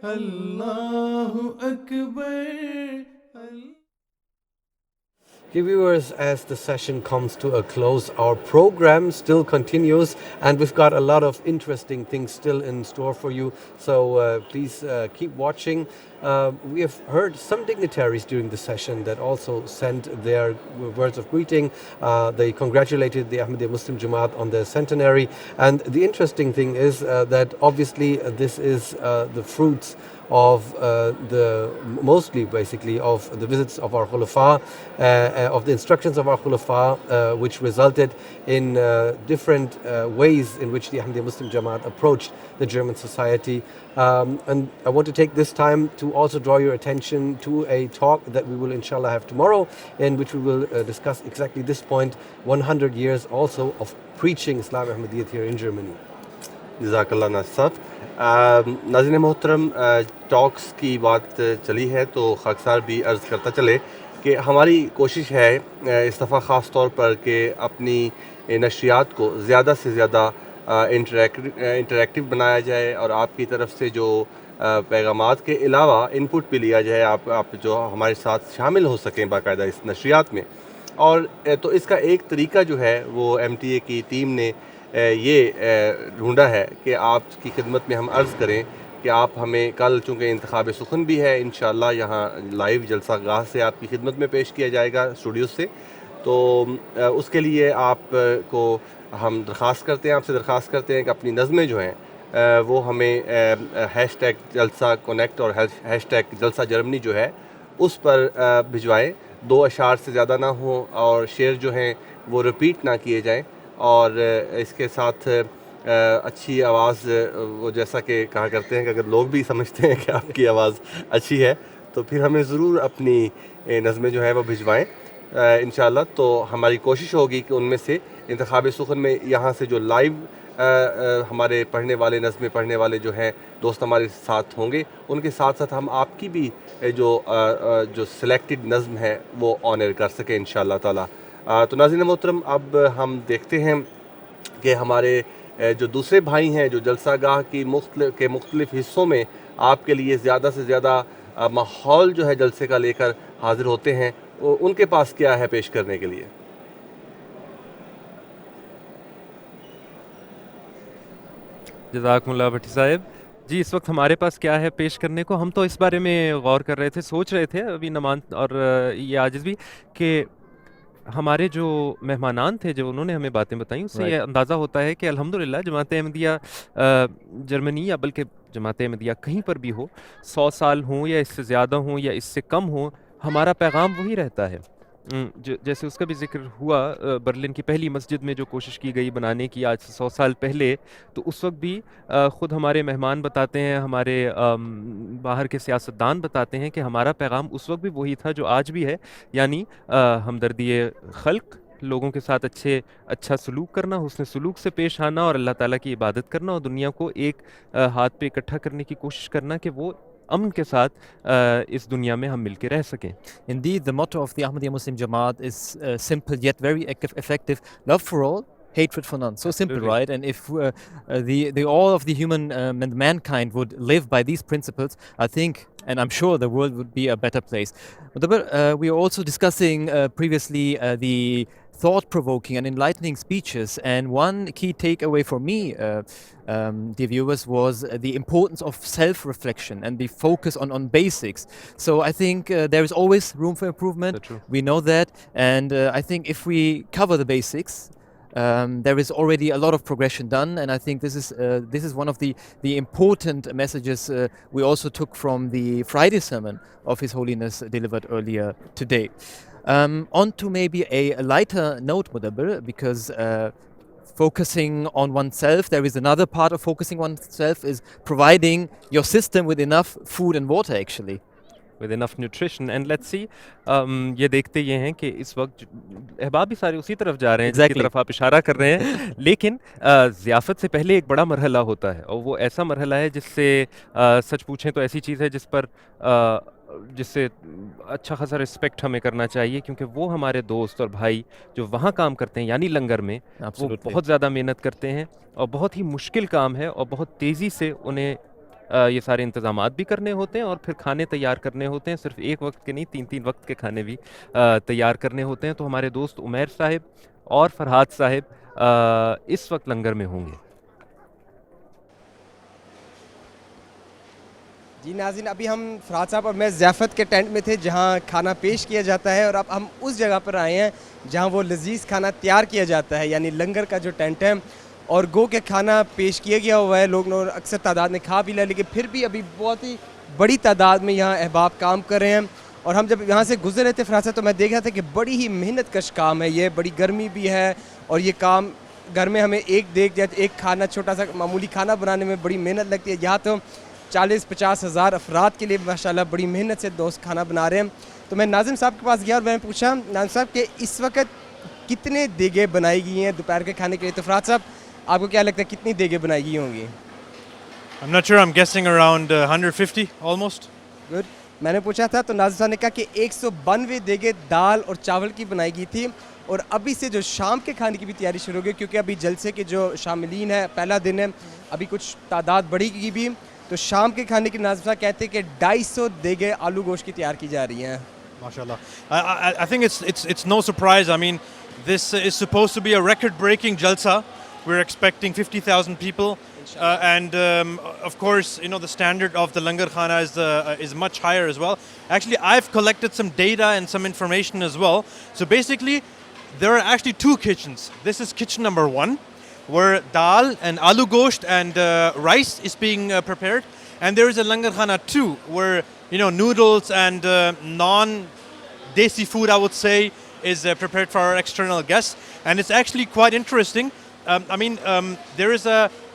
Allahu Akbar. Dear viewers, as the session comes to a close, our program still continues, and we've got a lot of interesting things still in store for you. So please keep watching. We have heard some dignitaries during the session that also sent their words of greeting. They congratulated the Ahmadiyya Muslim Jamaat on their centenary. And the interesting thing is that obviously this is the fruits of mostly basically of the visits of our Khulafa, of the instructions of our Khulafa, which resulted in different ways in which the Ahmadiyya Muslim Jamaat approached the German society. And I want to take this time to also draw your attention to a talk that we will inshallah have tomorrow, in which we will discuss exactly this point, 100 years also of preaching Islam Ahmadiyyat here in Germany. جزاکاللہ ناصر صاحب. ناظرین محترم, ٹاکس کی بات چلی ہے تو خاکسار بھی عرض کرتا چلے کہ ہماری کوشش ہے اس دفعہ خاص طور پر کہ اپنی نشریات کو زیادہ سے زیادہ انٹریکٹیو بنایا جائے, اور آپ کی طرف سے جو پیغامات کے علاوہ انپٹ بھی لیا جائے, آپ جو ہمارے ساتھ شامل ہو سکیں باقاعدہ اس نشریات میں. اور تو اس کا ایک طریقہ جو ہے وہ ایم ٹی اے کی ٹیم نے یہ ڈھونڈا ہے کہ آپ کی خدمت میں ہم عرض کریں کہ آپ ہمیں کل, چونکہ انتخاب سخن بھی ہے انشاءاللہ, یہاں لائیو جلسہ گاہ سے آپ کی خدمت میں پیش کیا جائے گا اسٹوڈیو سے, تو اس کے لیے آپ کو ہم درخواست کرتے ہیں, آپ سے درخواست کرتے ہیں کہ اپنی نظمیں جو ہیں وہ ہمیں ہیش ٹیگ جلسہ کنیکٹ اور ہیش ٹیگ جلسہ جرمنی جو ہے اس پر بھجوائیں. 2 اشعار سے زیادہ نہ ہوں, اور شعر جو ہیں وہ رپیٹ نہ کیے جائیں, اور اس کے ساتھ اچھی آواز, وہ جیسا کہ کہا کرتے ہیں کہ اگر لوگ بھی سمجھتے ہیں کہ آپ کی آواز اچھی ہے تو پھر ہمیں ضرور اپنی نظمیں جو ہے وہ بھجوائیں انشاءاللہ. تو ہماری کوشش ہوگی کہ ان میں سے انتخاب سخن میں یہاں سے جو لائیو ہمارے پڑھنے والے, نظمیں پڑھنے والے جو ہیں دوست ہمارے ساتھ ہوں گے, ان کے ساتھ ساتھ ہم آپ کی بھی جو سلیکٹڈ نظم ہے وہ آنر کر سکیں انشاءاللہ تعالی. تو ناظرین محترم, اب ہم دیکھتے ہیں کہ ہمارے جو دوسرے بھائی ہیں جو جلسہ گاہ کی مختلف حصوں میں آپ کے لیے زیادہ سے زیادہ ماحول جو ہے جلسے کا لے کر حاضر ہوتے ہیں, ان کے پاس کیا ہے پیش کرنے کے لیے. جزاکم اللہ بھٹی صاحب. جی, اس وقت ہمارے پاس کیا ہے پیش کرنے کو, ہم تو اس بارے میں غور کر رہے تھے, سوچ رہے تھے ابھی نمان اور یہ عاجز بھی, کہ ہمارے جو مہمانان تھے جو انہوں نے ہمیں باتیں بتائیں, اس سے یہ اندازہ ہوتا ہے کہ الحمدللہ جماعت احمدیہ جرمنی, یا بلکہ جماعت احمدیہ کہیں پر بھی ہو, 100 سال ہوں یا اس سے زیادہ ہوں یا اس سے کم ہوں, ہمارا پیغام وہی رہتا ہے. جیسے اس کا بھی ذکر ہوا, برلن کی پہلی مسجد میں جو کوشش کی گئی بنانے کی آج سے 100 سال پہلے, تو اس وقت بھی خود ہمارے مہمان بتاتے ہیں, ہمارے باہر کے سیاستدان بتاتے ہیں کہ ہمارا پیغام اس وقت بھی وہی تھا جو آج بھی ہے, یعنی ہمدردی خلق, لوگوں کے ساتھ اچھا سلوک کرنا, حسن سلوک سے پیش آنا, اور اللہ تعالیٰ کی عبادت کرنا, اور دنیا کو ایک ہاتھ پہ اکٹھا کرنے کی کوشش کرنا کہ وہ امن کے ساتھ اس دنیا میں ہم مل کے رہ سکیں. Indeed, the motto of the Ahmadiyya Muslim Jamaat is simple yet very effective: love for all, hatred for none. So simple, right? And if the all of the mankind would live by these principles, I think, and I'm sure, the world would be a better place. But we are also discussing previously the thought-provoking and enlightening speeches, and one key takeaway for me, dear viewers, was the importance of self-reflection and the focus on basics. So I think there is always room for improvement. We know that, and I think if we cover the basics, there is already a lot of progression done, and I think this is one of the important messages we also took from the Friday sermon of His Holiness delivered earlier today. On to maybe a lighter note, Mudabbir, because focusing on oneself, there is another part of focusing on oneself, is providing your system with enough food and water, actually. With enough nutrition. And let's see, یہ دیکھتے یہ ہیں کہ اس وقت احباب بھی سارے اسی طرف جا رہے ہیں جس کی طرف آپ اشارہ کر رہے ہیں, لیکن ضیافت سے پہلے ایک بڑا مرحلہ ہوتا ہے, اور وہ ایسا مرحلہ ہے جس سے سچ پوچھیں تو ایسی چیز ہے جس سے اچھا خاصا رسپیکٹ ہمیں کرنا چاہیے, کیونکہ وہ ہمارے دوست اور بھائی جو وہاں کام کرتے ہیں, یعنی لنگر میں, وہ بہت زیادہ محنت کرتے ہیں, اور بہت ہی مشکل کام ہے, اور بہت تیزی سے انہیں یہ سارے انتظامات بھی کرنے ہوتے ہیں اور پھر کھانے تیار کرنے ہوتے ہیں, صرف ایک وقت کے نہیں 3 وقت کے کھانے بھی تیار کرنے ہوتے ہیں. تو ہمارے دوست عمیر صاحب اور فرحاد صاحب اس وقت لنگر میں ہوں گے. جی ناظرین, ابھی ہم فرحاد صاحب اور میں ضیافت کے ٹینٹ میں تھے جہاں کھانا پیش کیا جاتا ہے, اور اب ہم اس جگہ پر آئے ہیں جہاں وہ لذیذ کھانا تیار کیا جاتا ہے, یعنی لنگر کا جو ٹینٹ ہے. اور گو کہ کھانا پیش کیا گیا ہوا ہے, لوگ اکثر تعداد میں کھا بھی لیا, لیکن پھر بھی ابھی بہت ہی بڑی تعداد میں یہاں احباب کام کر رہے ہیں. اور ہم جب یہاں سے گزر رہے تھے فرحاد صاحب تو میں دیکھ رہا تھا کہ بڑی ہی محنت کش کام ہے یہ, بڑی گرمی بھی ہے, اور یہ کام گھر میں ہمیں ایک دیکھ جائے ایک کھانا چھوٹا سا معمولی کھانا بنانے میں بڑی محنت لگتی ہے. یہاں تو 40-50 ہزار افراد کے لیے ماشاءاللہ بڑی محنت سے دوست کھانا بنا رہے ہیں. تو میں ناظم صاحب کے پاس گیا اور میں نے پوچھا ناظم صاحب کہ اس وقت کتنے دیگیں بنائی گئی ہیں دوپہر کے کھانے کے لیے. تو فرحاد صاحب آپ کو کیا لگتا ہے کتنی دیگیں بنائی گئی ہوں گی؟ I'm not sure, I'm guessing around 150 almost. Good. میں نے پوچھا تھا تو ناظم صاحب نے کہا کہ 192 دیگیں دال اور چاول کی بنائی گئی تھی. اور ابھی سے جو شام کے کھانے کی بھی تیاری شروع ہو گئی, کیونکہ ابھی جلسے کے جو شاملین ہیں پہلا دن ہے, ابھی کچھ تعداد بڑھی گئی بھی. تو شام کے کھانے کی ناظم صاحب کہتے ہیں کہ 250 دیگیں آلو گوشت کی تیار کی جا رہی ہیں. MashaAllah. I think it's no surprise. I mean, this is supposed to be a record-breaking jalsa. We're expecting 50,000 people. And of course, you know, the standard of the Langar Khana is much higher as well. Actually, I've collected some data and some information as well. So basically, there are actually 2 kitchens. This is kitchen number 1, where dal and aloo gosht and rice is being prepared. And there is a Langar Khana 2, where, you know, noodles and non-desi food, I would say, is prepared for our external guests. And it's actually quite interesting. There is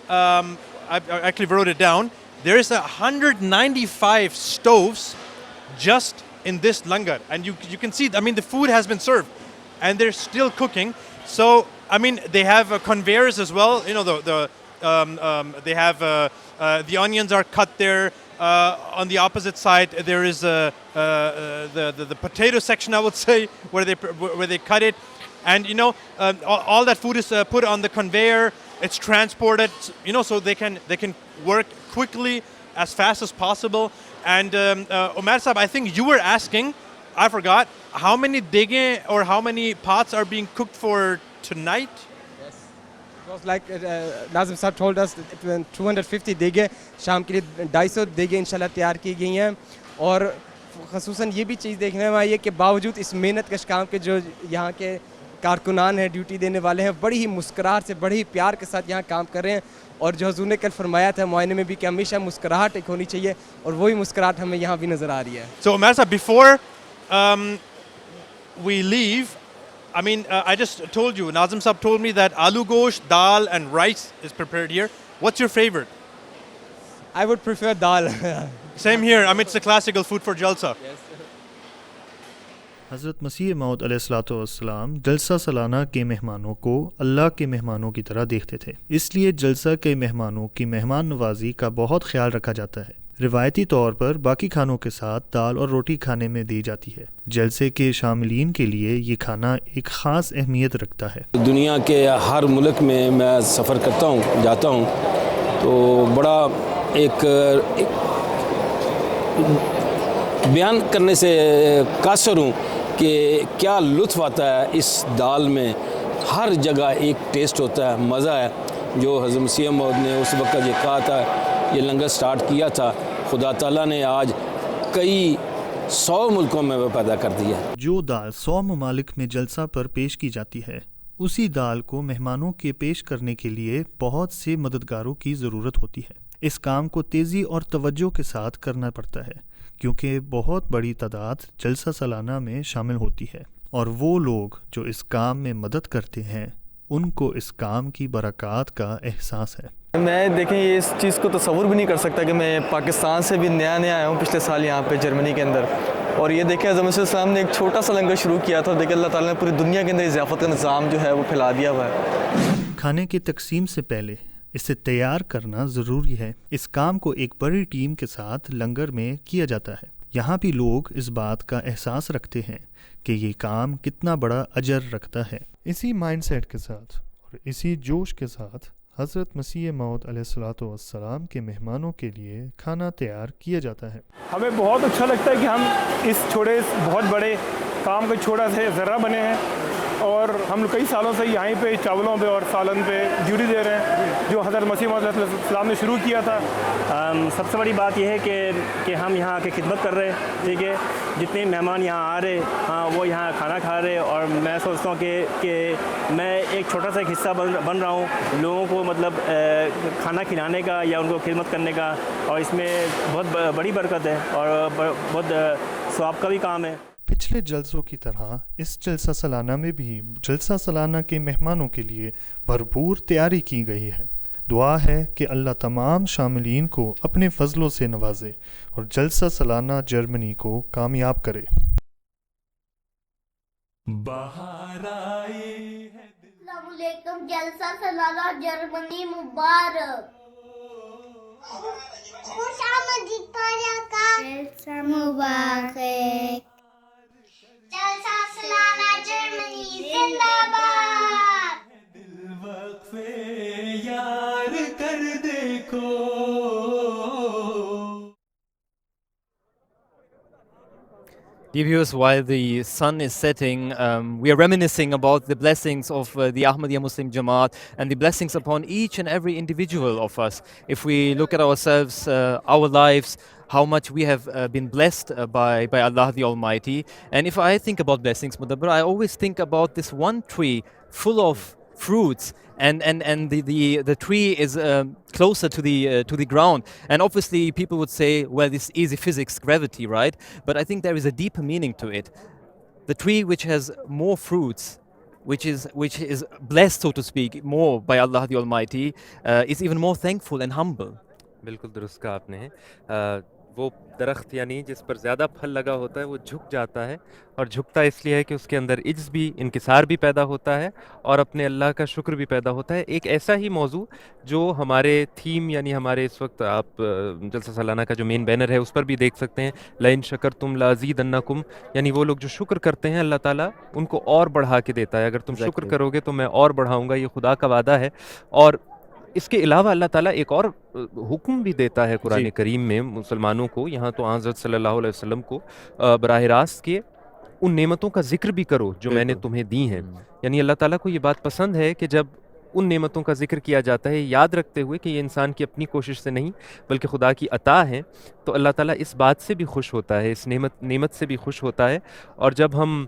I actually wrote it down. There is 195 stoves just in this langar. And you can see, the food has been served and they're still cooking. So, they have conveyors as well. You know, they have the onions are cut there. On the opposite side, there is the potato section, I would say, where they cut it. And, you know, all that food is put on the conveyor. It's transported, you know, so they can work quickly, as fast as possible. And Umair Sahab, I think you were asking, I forgot, how many dege or how many pots are being cooked for tonight? Yes. It was like Nazim Sahab told us that 250 dege, شام کے لیے 250 دیگیں انشاءاللہ تیار کی گئی ہیں. اور خصوصاً یہ بھی چیز دیکھنے میں آئی ہے کہ باوجود اس محنت کش کام کے جو یہاں کے کارکنان ہیں, ڈیوٹی دینے والے ہیں, بڑی ہی مسکراہٹ سے, بڑی ہی پیار کے ساتھ یہاں کام کر رہے ہیں. اور جو حضور نے کل فرمایا تھا معائنے میں بھی کہ ہمیشہ مسکراہٹ ایک ہونی چاہیے, اور وہی مسکراہٹ ہمیں یہاں بھی نظر آ رہی ہے. So Umair Sahab, before we leave, I just told you, Nazim Sahab told me that aloo gosht, dal and rice is prepared here. What's your favorite? I would prefer dal. Same here. It's a classical food for Jalsa. Yes. حضرت مسیح موعود علیہ الصلوۃ والسلام جلسہ سالانہ کے مہمانوں کو اللہ کے مہمانوں کی طرح دیکھتے تھے. اس لیے جلسہ کے مہمانوں کی مہمان نوازی کا بہت خیال رکھا جاتا ہے. روایتی طور پر باقی کھانوں کے ساتھ دال اور روٹی کھانے میں دی جاتی ہے. جلسے کے شاملین کے لیے یہ کھانا ایک خاص اہمیت رکھتا ہے. دنیا کے ہر ملک میں میں سفر کرتا ہوں, جاتا ہوں, تو بڑا ایک بیان کرنے سے قاصر ہوں کہ کیا لطف آتا ہے اس دال میں. ہر جگہ ایک ٹیسٹ ہوتا ہے, مزہ ہے. جو حضرت مسیح موعود نے اس وقت یہ کہا تھا, یہ لنگر سٹارٹ کیا تھا, خدا تعالیٰ نے آج کئی 100 ملکوں میں وہ پیدا کر دیا. جو دال 100 ممالک میں جلسہ پر پیش کی جاتی ہے, اسی دال کو مہمانوں کے پیش کرنے کے لیے بہت سے مددگاروں کی ضرورت ہوتی ہے. اس کام کو تیزی اور توجہ کے ساتھ کرنا پڑتا ہے, کیونکہ بہت بڑی تعداد جلسہ سالانہ میں شامل ہوتی ہے, اور وہ لوگ جو اس کام میں مدد کرتے ہیں ان کو اس کام کی برکات کا احساس ہے. میں دیکھیں یہ اس چیز کو تصور بھی نہیں کر سکتا کہ میں پاکستان سے بھی نیا آیا ہوں پچھلے سال یہاں پہ جرمنی کے اندر, اور یہ دیکھیں حضرت مسیح السلام نے ایک چھوٹا سا لنگر شروع کیا تھا, اور دیکھیں اللہ تعالیٰ نے پوری دنیا کے اندر ضیافت کا نظام جو ہے وہ پھیلا دیا ہوا ہے. کھانے کی تقسیم سے پہلے اسے تیار کرنا ضروری ہے. اس کام کو ایک بڑی ٹیم کے ساتھ لنگر میں کیا جاتا ہے. یہاں بھی لوگ اس بات کا احساس رکھتے ہیں کہ یہ کام کتنا بڑا اجر رکھتا ہے. اسی مائنڈ سیٹ کے ساتھ اور اسی جوش کے ساتھ حضرت مسیح موعود علیہ الصلوۃ والسلام کے مہمانوں کے لیے کھانا تیار کیا جاتا ہے۔ ہمیں بہت اچھا لگتا ہے کہ ہم اس چھوٹے بہت بڑے کام کا چھوٹا سا ذرہ بنے ہیں، اور ہم کئی سالوں سے یہیں پہ چاولوں پہ اور سالن پہ ڈیوٹی دے رہے ہیں جو حضرت مسیح موعود علیہ السلام نے شروع کیا تھا۔ سب سے بڑی بات یہ ہے کہ ہم یہاں آ کے خدمت کر رہے ہیں، ٹھیک ہے، جتنے مہمان یہاں آ رہے وہ یہاں کھانا کھا رہے، اور میں سوچتا ہوں کہ میں ایک چھوٹا سا حصہ بن رہا ہوں لوگوں کو، مطلب کھانا کھلانے کا یا ان کو خدمت کرنے کا، اور اس میں بہت بڑی برکت ہے اور بہت ثواب کا بھی کام ہے۔ پچھلے جلسوں کی طرح اس جلسہ سالانہ میں بھی جلسہ سالانہ کے مہمانوں کے لیے بھرپور تیاری کی گئی ہے۔ دعا ہے کہ اللہ تمام شاملین کو اپنے فضلوں سے نوازے اور جلسہ سالانہ جرمنی کو کامیاب کرے۔ السلام علیکم، جلسہ سالانہ جرمنی مبارک، خوش آمدید پایا کا جلسہ مبارک، جلسہ سالانہ جرمنی زندہ باد، دل وقفے یار کر دیکھو۔ Dear viewers, while the sun is setting, we are reminiscing about the blessings of the Ahmadiyya Muslim Jamaat and the blessings upon each and every individual of us. If we look at ourselves, our lives, how much we have been blessed by Allah the Almighty. And if I think about blessings, Mudabbir, I always think about this one tree full of fruits, and the tree is closer to the ground, and obviously people would say, well, this is easy physics, gravity, right? But I think there is a deeper meaning to it. The tree which has more fruits, which is blessed, so to speak, more by Allah the Almighty, is even more thankful and humble. بالکل درست کہا آپ نے۔ وہ درخت یعنی جس پر زیادہ پھل لگا ہوتا ہے وہ جھک جاتا ہے، اور جھکتا اس لیے ہے کہ اس کے اندر عجز بھی، انکسار بھی پیدا ہوتا ہے، اور اپنے اللہ کا شکر بھی پیدا ہوتا ہے۔ ایک ایسا ہی موضوع جو ہمارے تھیم، یعنی ہمارے اس وقت آپ جلسہ سالانہ کا جو مین بینر ہے اس پر بھی دیکھ سکتے ہیں، لئن شکرتم لازیدنکم، یعنی وہ لوگ جو شکر کرتے ہیں اللہ تعالیٰ ان کو اور بڑھا کے دیتا ہے۔ اگر تم شکر کرو گے تو میں اور بڑھاؤں گا، یہ خدا کا وعدہ ہے۔ اور اس کے علاوہ اللہ تعالیٰ ایک اور حکم بھی دیتا ہے قرآن کریم میں مسلمانوں کو، یہاں تو حضرت صلی اللہ علیہ وسلم کو براہ راست کہ ان نعمتوں کا ذکر بھی کرو جو میں نے تمہیں دی ہیں۔ یعنی اللہ تعالیٰ کو یہ بات پسند ہے کہ جب ان نعمتوں کا ذکر کیا جاتا ہے، یاد رکھتے ہوئے کہ یہ انسان کی اپنی کوشش سے نہیں بلکہ خدا کی عطا ہے، تو اللہ تعالیٰ اس بات سے بھی خوش ہوتا ہے، اس نعمت سے بھی خوش ہوتا ہے۔ اور جب ہم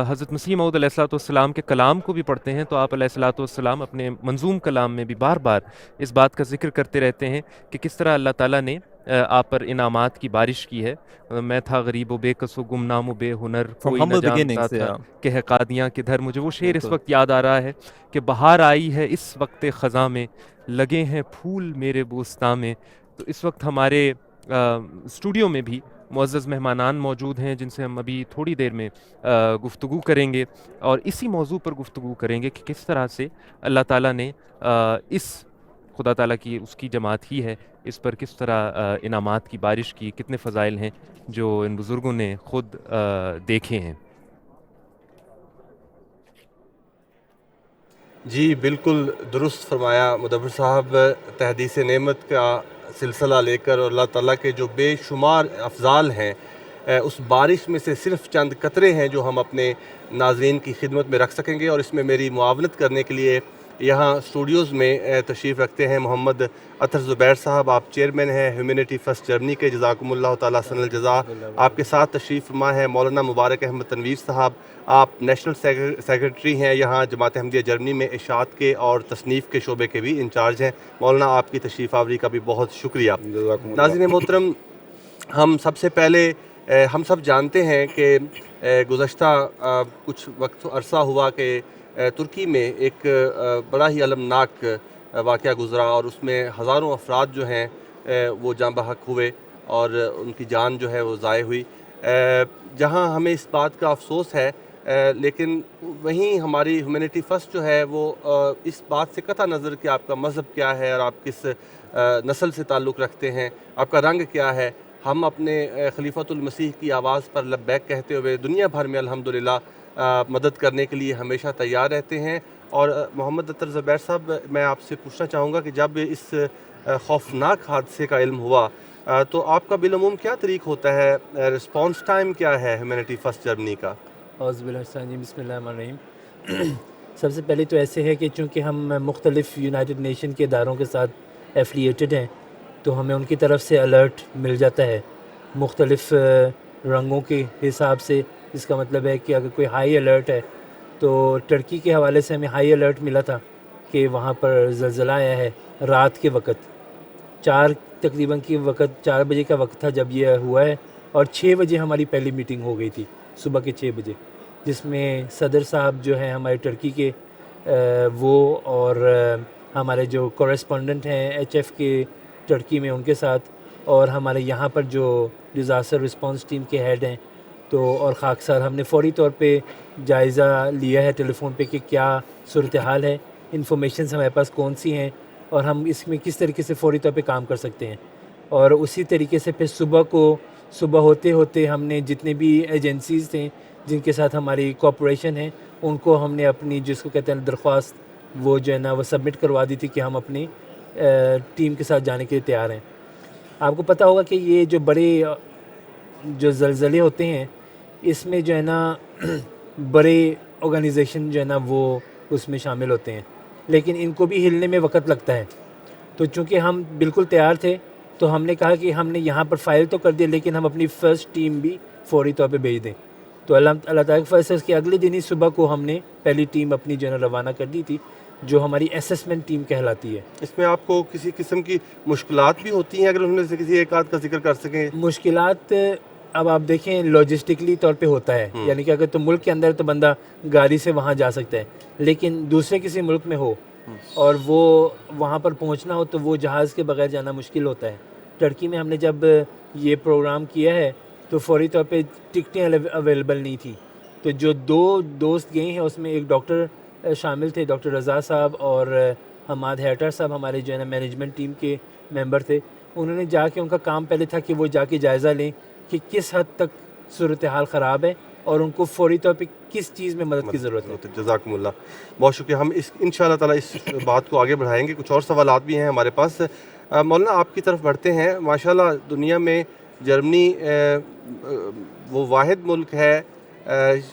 حضرت مسیح موعود علیہ السلام کے کلام کو بھی پڑھتے ہیں تو آپ علیہ السلام اپنے منظوم کلام میں بھی بار بار اس بات کا ذکر کرتے رہتے ہیں کہ کس طرح اللہ تعالیٰ نے آپ پر انعامات کی بارش کی ہے۔ میں تھا غریب و بے کس و گمنام و بے ہنر، کوئی نہ جانتا تھا کہ ہے قادیاں کدھر۔ مجھے وہ شعر اس وقت یاد آ رہا ہے کہ بہار آئی ہے اس وقت خزاں میں، لگے ہیں پھول میرے بوستاں میں۔ تو اس وقت ہمارے اسٹوڈیو میں بھی معزز مہمانان موجود ہیں جن سے ہم ابھی تھوڑی دیر میں گفتگو کریں گے، اور اسی موضوع پر گفتگو کریں گے کہ کس طرح سے اللہ تعالیٰ نے اس خدا تعالیٰ کی اس کی جماعت ہی ہے، اس پر کس طرح انعامات کی بارش کی، کتنے فضائل ہیں جو ان بزرگوں نے خود دیکھے ہیں۔ جی بالکل درست فرمایا مدبر صاحب، تحدیث نعمت کا سلسلہ لے کر، اور اللہ تعالیٰ کے جو بے شمار افضال ہیں، اس بارش میں سے صرف چند قطرے ہیں جو ہم اپنے ناظرین کی خدمت میں رکھ سکیں گے۔ اور اس میں میری معاونت کرنے کے لیے یہاں اسٹوڈیوز میں تشریف رکھتے ہیں محمد اطہر زبیر صاحب، آپ چیئرمین ہیں ہیومینٹی فرسٹ جرمنی کے، جزاکم اللہ تعالیٰ حسن الجزا۔ آپ کے ساتھ تشریف فرما ہے مولانا مبارک احمد تنویر صاحب، آپ نیشنل سیکرٹری ہیں یہاں جماعت احمدیہ جرمنی میں، اشاعت کے اور تصنیف کے شعبے کے بھی انچارج ہیں۔ مولانا آپ کی تشریف آوری کا بھی بہت شکریہ۔ ناظرین محترم، ہم سب سے پہلے ہم سب جانتے ہیں کہ گزشتہ کچھ وقت عرصہ ہوا کہ ترکی میں ایک بڑا ہی المناک واقعہ گزرا، اور اس میں ہزاروں افراد جو ہیں وہ جاں بحق ہوئے اور ان کی جان جو ہے وہ ضائع ہوئی، جہاں ہمیں اس بات کا افسوس ہے، لیکن وہیں ہماری ہیومینٹی فرسٹ جو ہے وہ اس بات سے قطع نظر کہ آپ کا مذہب کیا ہے اور آپ کس نسل سے تعلق رکھتے ہیں، آپ کا رنگ کیا ہے، ہم اپنے خلیفۃ المسیح کی آواز پر لبیک کہتے ہوئے دنیا بھر میں الحمدللہ مدد کرنے کے لیے ہمیشہ تیار رہتے ہیں۔ اور محمد اطہر زبیر صاحب میں آپ سے پوچھنا چاہوں گا کہ جب اس خوفناک حادثے کا علم ہوا تو آپ کا بالعموم کیا طریق ہوتا ہے, رسپانس ٹائم کیا ہے ہیومینٹی فرسٹ جرمنی کا؟ اعوذ باللہ من الشیطان الرجیم، بسم اللہ الرحمن الرحیم. سب سے پہلے تو ایسے ہے کہ چونکہ ہم مختلف یونائٹڈ نیشن کے اداروں کے ساتھ ایفلیٹڈ ہیں تو ہمیں ان کی طرف سے الرٹ مل جاتا ہے مختلف رنگوں کے حساب سے. اس کا مطلب ہے کہ اگر کوئی ہائی الرٹ ہے تو ٹرکی کے حوالے سے ہمیں ہائی الرٹ ملا تھا کہ وہاں پر زلزلہ آیا ہے رات کے وقت. 4 تقریباً کی وقت 4 بجے کا وقت تھا جب یہ ہوا ہے, اور 6 بجے ہماری پہلی میٹنگ ہو گئی تھی, صبح کے 6 بجے, جس میں صدر صاحب جو ہیں ہمارے ٹرکی کے وہ اور ہمارے جو کورسپونڈنٹ ہیں ایچ ایف کے ٹرکی میں ان کے ساتھ, اور ہمارے یہاں پر جو ڈیزاسٹر رسپانس ٹیم کے ہیڈ ہیں تو اور خاکسار, ہم نے فوری طور پہ جائزہ لیا ہے ٹیلی فون پہ کہ کیا صورتحال ہے, انفارمیشنز ہمارے پاس کون سی ہیں اور ہم اس میں کس طریقے سے فوری طور پہ کام کر سکتے ہیں. اور اسی طریقے سے پھر صبح ہوتے ہوتے ہم نے جتنے بھی ایجنسیز تھے جن کے ساتھ ہماری کوپریشن ہے ان کو ہم نے اپنی جس کو کہتے ہیں درخواست وہ جو ہے نا وہ سبمٹ کروا دی تھی کہ ہم اپنی ٹیم کے ساتھ جانے کے لیے تیار ہیں. آپ کو پتہ ہوگا کہ یہ جو بڑے جو زلزلے ہوتے ہیں اس میں جو ہے نا بڑے آرگنائزیشن جو ہے نا وہ اس میں شامل ہوتے ہیں, لیکن ان کو بھی ہلنے میں وقت لگتا ہے. تو چونکہ ہم بالکل تیار تھے تو ہم نے کہا کہ ہم نے یہاں پر فائل تو کر دیا لیکن ہم اپنی فرسٹ ٹیم بھی فوری طور پہ بھیج دیں. تو اللہ تعالیٰ کے فضل سے اس کے اگلے دن ہی صبح کو ہم نے پہلی ٹیم اپنی جو ہے نا روانہ کر دی تھی جو ہماری اسسمنٹ ٹیم کہلاتی ہے. اس میں آپ کو کسی قسم کی مشکلات بھی ہوتی ہیں, اگر ان میں سے کسی ایک آدھ کا ذکر کر سکیں؟ مشکلات اب آپ دیکھیں لاجسٹکلی طور پہ ہوتا ہے, یعنی کہ اگر تو ملک کے اندر تو بندہ گاڑی سے وہاں جا سکتا ہے, لیکن دوسرے کسی ملک میں ہو اور وہ وہاں پر پہنچنا ہو تو وہ جہاز کے بغیر جانا مشکل ہوتا ہے. ٹرکی میں ہم نے جب یہ پروگرام کیا ہے تو فوری طور پہ ٹکٹیں اویلیبل نہیں تھی, تو جو 2 دوست گئے ہیں اس میں ایک ڈاکٹر شامل تھے, ڈاکٹر رضا صاحب اور حماد ہیٹر صاحب ہمارے جو ہے نا مینجمنٹ ٹیم کے ممبر تھے. انہوں نے جا کے ان کا کام پہلے تھا کہ وہ جا کے جائزہ لیں کہ کس حد تک صورتحال خراب ہے اور ان کو فوری طور پہ کس چیز میں مدد کی ضرورت ہے. جزاکم اللہ, بہت شکریہ. ہم ان شاء اللہ تعالیٰ اس بات کو آگے بڑھائیں گے. کچھ اور سوالات بھی ہیں ہمارے پاس. مولانا آپ کی طرف بڑھتے ہیں. ماشاءاللہ دنیا میں جرمنی وہ واحد ملک ہے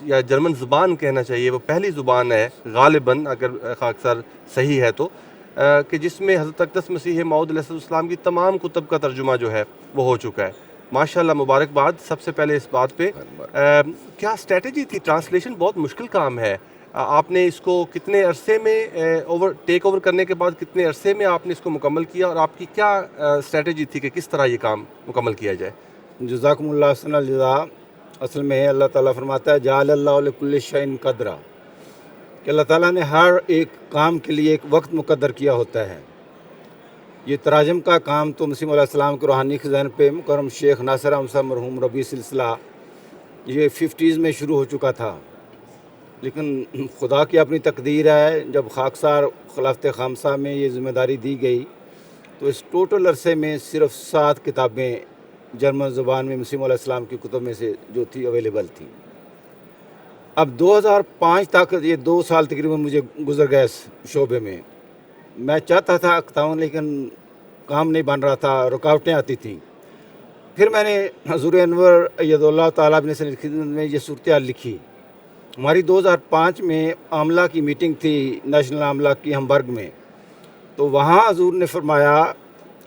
یا جرمن زبان کہنا چاہیے, وہ پہلی زبان ہے غالباً اگر خاکسار صحیح ہے تو, کہ جس میں حضرت اقدس مسیح موعود علیہ السلام کی تمام کتب کا ترجمہ جو ہے وہ ہو چکا ہے. ماشاءاللہ مبارکباد سب سے پہلے اس بات پہ. کیا اسٹریٹجی تھی؟ ٹرانسلیشن بہت مشکل کام ہے. آپ نے اس کو کتنے عرصے میں ٹیک اوور کرنے کے بعد کتنے عرصے میں آپ نے اس کو مکمل کیا, اور آپ کی کیا اسٹریٹجی تھی کہ کس طرح یہ کام مکمل کیا جائے؟ جزاکم اللہ حسن الجزا. اصل میں اللہ تعالیٰ فرماتا ہے جعل اللہ لکل شیء قدرا, کہ اللہ تعالیٰ نے ہر ایک کام کے لیے ایک وقت مقدر کیا ہوتا ہے. یہ تراجم کا کام تو مسیح علیہ السلام کے روحانی خزان پہ مکرم شیخ ناصر احمد صاحب مرحوم ربی سلسلہ یہ 50s میں شروع ہو چکا تھا, لیکن خدا کی اپنی تقدیر ہے جب خاکسار خلافت خامسہ میں یہ ذمہ داری دی گئی تو اس ٹوٹل عرصے میں صرف 7 کتابیں جرمن زبان میں مسیح علیہ السلام کی کتب میں سے جو تھی اویلیبل تھی. اب 2005 تک یہ 2 سال تقریباً مجھے گزر گئے اس شعبے میں. میں چاہتا تھا اکتاؤں لیکن کام نہیں بن رہا تھا, رکاوٹیں آتی تھیں. پھر میں نے حضور انور ایدہ اللہ تعالیٰ ابن سند خدمت میں یہ صورتحال لکھی. ہماری 2005 میں عاملہ کی میٹنگ تھی نیشنل عاملہ کی ہمبرگ میں, تو وہاں حضور نے فرمایا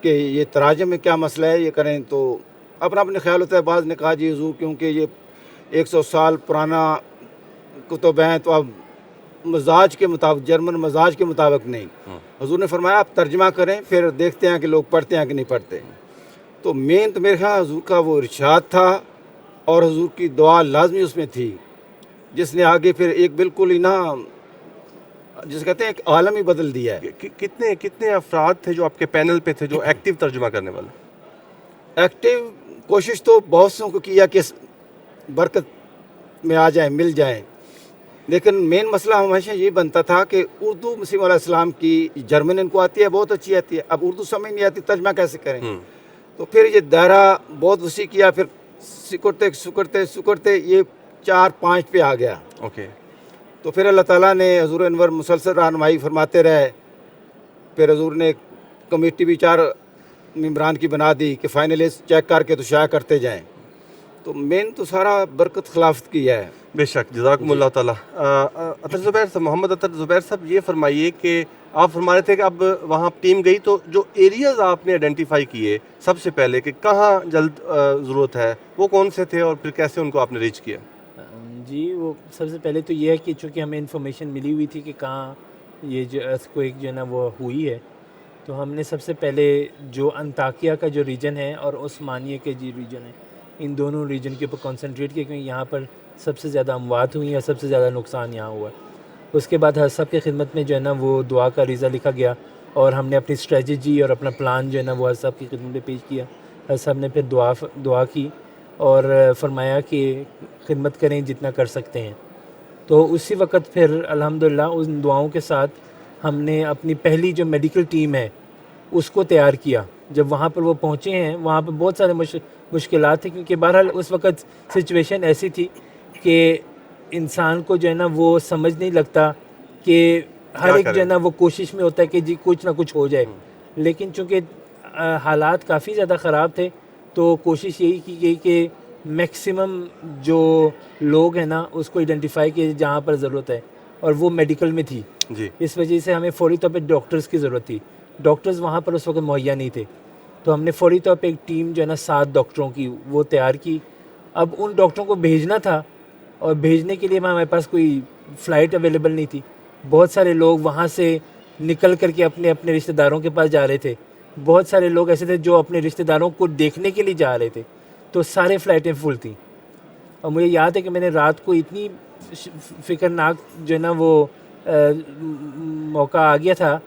کہ یہ تراجم میں کیا مسئلہ ہے یہ کریں. تو اپنا اپنے خیال ہوتا ہے. بعض نے کہا جی حضور کیونکہ یہ 100 سال پرانا کتب ہیں تو اب مزاج کے مطابق, جرمن مزاج کے مطابق نہیں. حضور نے فرمایا آپ ترجمہ کریں پھر دیکھتے ہیں کہ لوگ پڑھتے ہیں کہ نہیں پڑھتے. تو مین تو میرے خیال حضور کا وہ ارشاد تھا اور حضور کی دعا لازمی اس میں تھی, جس نے آگے پھر ایک بالکل ہی نا جس کہتے ہیں ایک عالم ہی بدل دیا ہے. کتنے افراد تھے جو آپ کے پینل پہ تھے جو ایکٹیو ترجمہ کرنے والے؟ ایکٹیو کوشش تو بہت سوں کو کیا کہ برکت میں آ جائیں, مل جائیں, لیکن مین مسئلہ ہمیشہ یہ بنتا تھا کہ اردو مسیح علیہ السلام کی جرمن ان کو آتی ہے, بہت اچھی آتی ہے, اب اردو سمجھ نہیں آتی, ترجمہ کیسے کریں. تو پھر یہ دائرہ بہت وسیع کیا, پھر سکڑتے یہ 4-5 پہ آ گیا. اوکے. تو پھر اللہ تعالیٰ نے حضور انور مسلسل رہنمائی فرماتے رہے. پھر حضور نے کمیٹی بھی 4 ممبران کی بنا دی کہ فائنلی چیک کر کے تو شائع کرتے جائیں. تو مین تو سارا برکت خلافت کی ہے. بے شک، جزاکم اللہ تعالیٰ. عطر زبیر صاحب، محمد عطر زبیر صاحب، یہ فرمائیے کہ آپ فرما رہے تھے کہ اب وہاں ٹیم گئی تو جو ایریاز آپ نے آئیڈینٹیفائی کیے سب سے پہلے کہ کہاں جلد ضرورت ہے، وہ کون سے تھے اور پھر کیسے ان کو آپ نے ریچ کیا؟ جی وہ سب سے پہلے تو یہ ہے کہ چونکہ ہمیں انفارمیشن ملی ہوئی تھی کہ کہاں یہ جو ارتھکویک جو ہے نا وہ ہوئی ہے، تو ہم نے سب سے پہلے جو انطاکیہ کا جو ریجن ہے اور عثمانیہ کے جو ریجن ہے، ان دونوں ریجن کے اوپر کنسنٹریٹ کیا، کیونکہ یہاں پر سب سے زیادہ اموات ہوئی ہیں، سب سے زیادہ نقصان یہاں ہوا ہے. اس کے بعد حضرت صاحب کی خدمت میں جو ہے نا وہ دعا کا عریضہ لکھا گیا اور ہم نے اپنی اسٹریٹجی اور اپنا پلان جو ہے نا وہ حضرت صاحب کی خدمت میں پیش کیا. حضرت صاحب نے پھر دعا کی اور فرمایا کہ خدمت کریں جتنا کر سکتے ہیں. تو اسی وقت پھر الحمدللہ ان دعاؤں کے ساتھ ہم نے اپنی پہلی جو میڈیکل ٹیم ہے اس کو تیار کیا. جب وہاں پر وہ پہنچے ہیں وہاں پہ بہت سارے مشکلات تھے، کیونکہ بہرحال اس وقت سچویشن ایسی تھی کہ انسان کو جو ہے نا وہ سمجھ نہیں لگتا کہ ہر ایک جو ہے نا وہ کوشش میں ہوتا ہے کہ جی کچھ نہ کچھ ہو جائے، لیکن چونکہ حالات کافی زیادہ خراب تھے تو کوشش یہی کی گئی کہ میکسیمم جو لوگ ہیں نا اس کو آئیڈینٹیفائی کیے جہاں پر ضرورت ہے، اور وہ میڈیکل میں تھی. اس وجہ سے ہمیں فوری طور پہ ڈاکٹرز کی ضرورت تھی. ڈاکٹرز وہاں پر اس وقت مہیا نہیں تھے، تو ہم نے فوری طور پہ ایک ٹیم جو ہے نا 7 ڈاکٹروں کی وہ تیار کی. اب ان ڈاکٹروں کو بھیجنا تھا اور بھیجنے کے لیے ہمارے پاس کوئی فلائٹ اویلیبل نہیں تھی. بہت سارے لوگ وہاں سے نکل کر کے اپنے رشتہ داروں کے پاس جا رہے تھے. بہت سارے لوگ ایسے تھے جو اپنے رشتہ داروں کو دیکھنے کے لیے جا رہے تھے، تو سارے فلائٹیں فل تھیں. اور مجھے یاد ہے کہ میں نے رات کو اتنی فکرناک جو ہے نا وہ موقع آ گیا تھا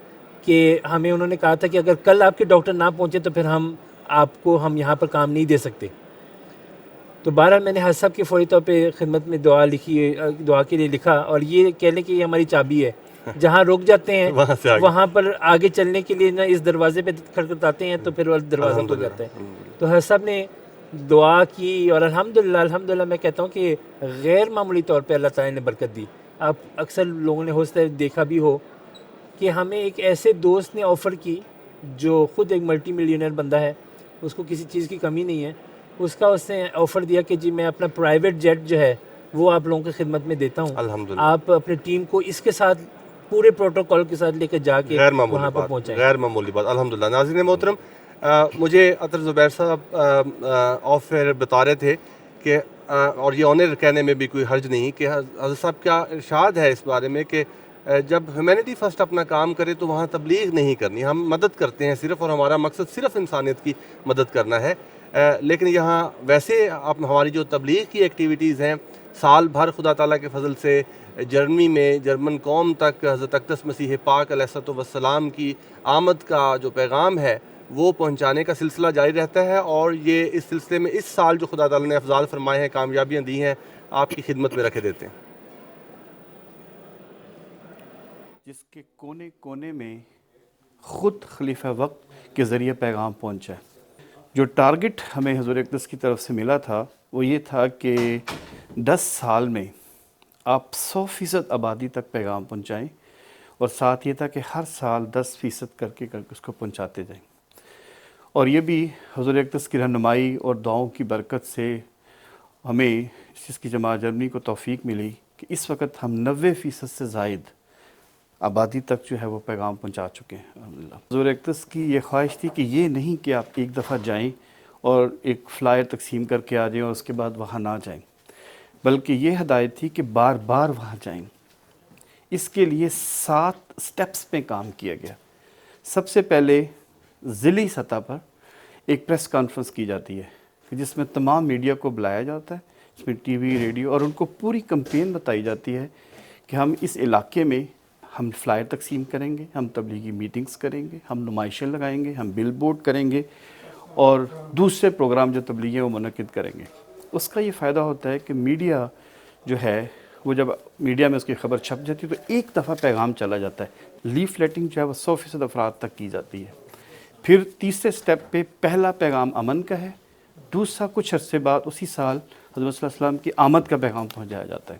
کہ ہمیں انہوں نے کہا تھا کہ اگر کل آپ کے ڈاکٹر نہ پہنچے تو پھر ہم یہاں پر کام نہیں دے سکتے. تو بہرحال میں نے حضرت صاحب کی فوری طور پہ خدمت میں دعا کے لیے لکھا، اور یہ کہہ لیں کہ یہ ہماری چابی ہے. جہاں رک جاتے ہیں وہاں پر آگے چلنے کے لیے نا اس دروازے پہ کھٹکھٹاتے ہیں تو پھر وہ دروازہ کھل جاتا ہے. تو حضرت صاحب نے دعا کی اور الحمدللہ میں کہتا ہوں کہ غیر معمولی طور پہ اللہ تعالیٰ نے برکت دی. آپ اکثر لوگوں نے ہو سکتا ہے دیکھا بھی ہو کہ ہمیں ایک ایسے دوست نے آفر کی جو خود ایک ملٹی ملینئر بندہ ہے، اس کو کسی چیز کی کمی نہیں ہے. اس نے آفر دیا کہ جی میں اپنا پرائیویٹ جیٹ جو ہے وہ آپ لوگوں کی خدمت میں دیتا ہوں، آپ اپنے ٹیم کو اس کے ساتھ پورے پروٹوکول کے ساتھ لے کے جا کے وہاں پر پہنچائیں. غیر معمولی بات. الحمدللہ. ناظرین محترم، مجھے عطر زبیر صاحب آف ایئر بتا رہے تھے کہ اور یہ آنر کہنے میں بھی کوئی حرج نہیں کہ حضرت صاحب کیا ارشاد ہے اس بارے میں کہ جب ہیومینٹی فرسٹ اپنا کام کرے تو وہاں تبلیغ نہیں کرنی. ہم مدد کرتے ہیں صرف، اور ہمارا مقصد صرف انسانیت کی مدد کرنا ہے. لیکن یہاں ویسے ہماری جو تبلیغ کی ایکٹیویٹیز ہیں، سال بھر خدا تعالیٰ کے فضل سے جرمنی میں جرمن قوم تک حضرت اقدس مسیح پاک علیہ الصلوۃ والسلام کی آمد کا جو پیغام ہے وہ پہنچانے کا سلسلہ جاری رہتا ہے. اور یہ اس سلسلے میں اس سال جو خدا تعالیٰ نے افضال فرمائے ہیں، کامیابیاں دی ہیں، آپ کی خدمت میں رکھے دیتے ہیں. جس کے کونے کونے میں خود خلیفہ وقت کے ذریعے پیغام پہنچا. جو ٹارگٹ ہمیں حضور اقدس کی طرف سے ملا تھا وہ یہ تھا کہ 10 سال میں آپ 100% آبادی تک پیغام پہنچائیں، اور ساتھ یہ تھا کہ ہر سال 10% کر کے اس کو پہنچاتے جائیں. اور یہ بھی حضور اقدس کی رہنمائی اور دعاؤں کی برکت سے ہمیں اس چیز کی جماعت جرمنی کو توفیق ملی کہ اس وقت ہم 90% سے زائد آبادی تک جو ہے وہ پیغام پہنچا چکے ہیں. الحمدللہ. حضور اقدس کی یہ خواہش تھی کہ یہ نہیں کہ آپ ایک دفعہ جائیں اور ایک فلائر تقسیم کر کے آ جائیں اور اس کے بعد وہاں نہ جائیں، بلکہ یہ ہدایت تھی کہ بار بار وہاں جائیں. اس کے لیے 7 سٹیپس پہ کام کیا گیا. سب سے پہلے ضلعی سطح پر ایک پریس کانفرنس کی جاتی ہے جس میں تمام میڈیا کو بلایا جاتا ہے، اس میں ٹی وی، ریڈیو، اور ان کو پوری کمپین بتائی جاتی ہے کہ ہم اس علاقے میں ہم فلائر تقسیم کریں گے، ہم تبلیغی میٹنگز کریں گے، ہم نمائشیں لگائیں گے، ہم بل بورڈ کریں گے اور دوسرے پروگرام جو تبلیغی ہیں وہ منعقد کریں گے. اس کا یہ فائدہ ہوتا ہے کہ میڈیا جو ہے وہ جب میڈیا میں اس کی خبر چھپ جاتی ہے تو ایک دفعہ پیغام چلا جاتا ہے. لیفلیٹنگ جو ہے وہ 100% افراد تک کی جاتی ہے. پھر تیسرے سٹیپ پہ پہلا پیغام امن کا ہے، دوسرا کچھ عرصے بعد اسی سال حضرت صلی اللہ علیہ وسلم کی آمد کا پیغام پہنچایا جاتا ہے.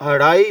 2.5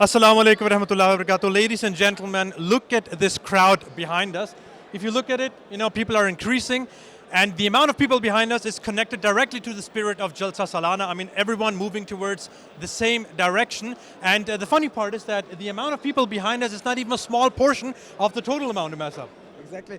Assalamu alaikum warahmatullahi wabarakatuh. Ladies and gentlemen, look at this crowd behind us. If you look at it, people are increasing, and the amount of people behind us is connected directly to the spirit of Jalsa Salana. I mean, everyone moving towards the same direction. And the funny part is that the amount of people behind us is not even a small portion of the total amount of Masab. Exactly.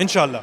inshallah.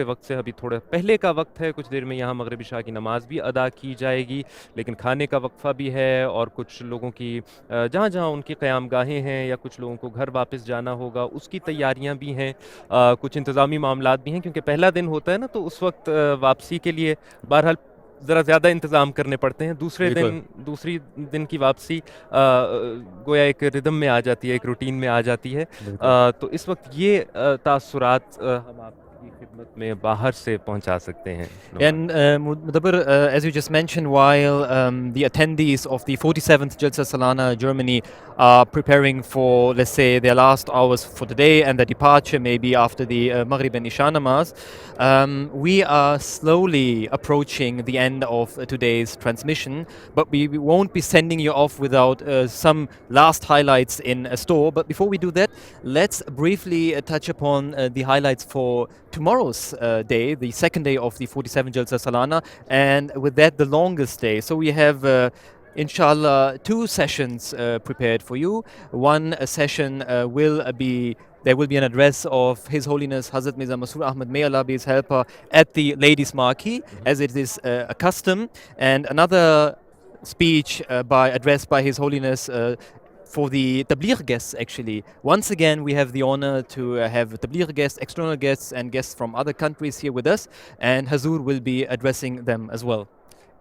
کے وقت سے ابھی تھوڑا پہلے کا وقت ہے. کچھ دیر میں یہاں مغرب عشاء کی نماز بھی ادا کی جائے گی, لیکن کھانے کا وقفہ بھی ہے, اور کچھ لوگوں کی جہاں جہاں ان کی قیام گاہیں ہیں یا کچھ لوگوں کو گھر واپس جانا ہوگا اس کی تیاریاں بھی ہیں, کچھ انتظامی معاملات بھی ہیں, کیونکہ پہلا دن ہوتا ہے نا, تو اس وقت واپسی کے لیے بہرحال ذرا زیادہ انتظام کرنے پڑتے ہیں. دوسری دن کی واپسی گویا ایک ردم میں آ جاتی ہے, ایک روٹین میں آ جاتی ہے. تو اس وقت یہ تاثرات ہم آپ کی خدمت میں باہر سے پہنچا سکتے ہیں. And Mudabbir, as you just mentioned, while the attendees of the 47th Jalsa Salana Germany are preparing for, let's say, their last hours for the day and the departure maybe after the Maghrib and Isha namaz, we are slowly approaching the end of today's transmission, but we won't be sending you off without some last highlights in a store. But before we do that, let's briefly touch upon the highlights for tomorrow's day, the second day of the 47 Jalsa Salana, and with that the longest day. So we have inshallah 2 sessions prepared for you. One session there will be an address of His Holiness Hazrat Mirza Masroor Ahmad, may Allah be his helper, at the ladies' marquee, as it is a custom, and another speech addressed by His Holiness for the Tabligh guests. Actually, once again we have the honor to have Tabligh guests, external guests and guests from other countries here with us, and Hazur will be addressing them as well.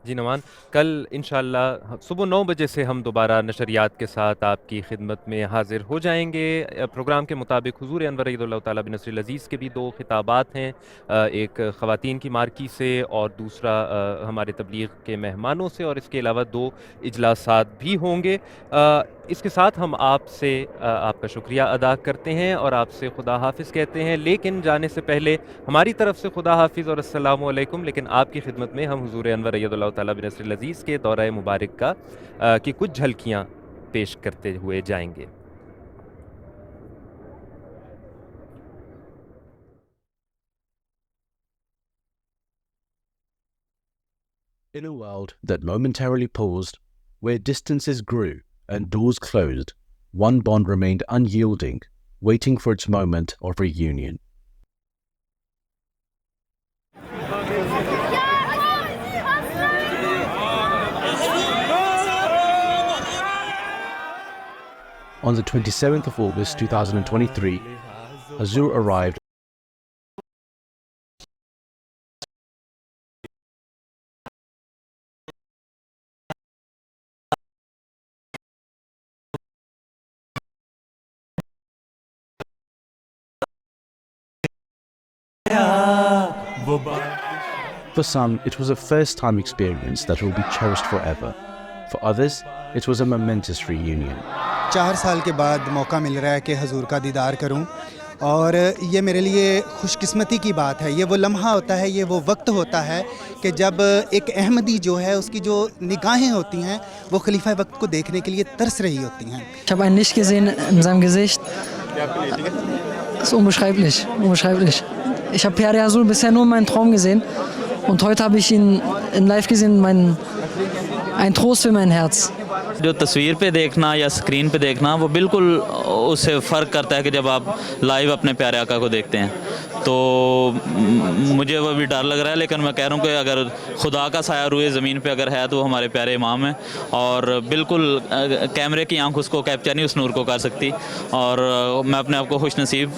جی نعمان, کل انشاءاللہ صبح 9 بجے سے ہم دوبارہ نشریات کے ساتھ آپ کی خدمت میں حاضر ہو جائیں گے. پروگرام کے مطابق حضور انور عید اللہ تعالیٰ بن نصر العزیز کے بھی 2 خطابات ہیں, ایک خواتین کی مارکی سے اور دوسرا ہمارے تبلیغ کے مہمانوں سے, اور اس کے علاوہ 2 اجلاسات بھی ہوں گے. اس کے ساتھ ہم آپ سے آپ کا شکریہ ادا کرتے ہیں اور آپ سے خدا حافظ کہتے ہیں, لیکن جانے سے پہلے ہماری طرف سے خدا حافظ اور السلام علیکم. لیکن آپ کی خدمت میں ہم حضور انور عید اللہ تعالیٰ بن نصر العزیز کے دورہ مبارک کی کچھ جھلکیاں پیش کرتے ہوئے جائیں گے. In a world that momentarily paused, where distances grew and doors closed, one bond remained unyielding, waiting for its moment of reunion. On the 27th of August 2023, Hazur arrived For some, it was a first-time experience that will be cherished forever. For others, it was a momentous reunion. 4 سال کے بعد موقع مل رہا ہے کہ حضور کا دیدار کروں, اور یہ میرے لیے خوش قسمتی کی بات ہے. یہ وہ لمحہ ہوتا ہے, یہ وہ وقت ہوتا ہے کہ جب ایک احمدی جو ہے اس کی جو نگاہیں ہوتی ہیں وہ خلیفہ وقت کو دیکھنے کے لیے ترس رہی ہوتی ہیں. Ich habe ein Licht gesehen in seinem Gesicht. Das ist unbeschreiblich, unbeschreiblich. Ich habe Pyare Hazur bisher nur in meinem Traum gesehen und heute habe ich ihn in live gesehen, ein Trost für mein Herz. جو تصویر پہ دیکھنا یا screen پہ دیکھنا وہ بالکل اس سے فرق کرتا ہے کہ جب آپ لائیو اپنے پیارے آقا کو دیکھتے ہیں. تو مجھے وہ بھی ڈر لگ رہا ہے, لیکن میں کہہ رہا ہوں کہ اگر خدا کا سایہ روئے زمین پہ اگر ہے تو وہ ہمارے پیارے امام ہیں, اور بالکل کیمرے کی آنکھ اس کو کیپچر نہیں اس نور کو کر سکتی. اور میں اپنے آپ کو خوش نصیب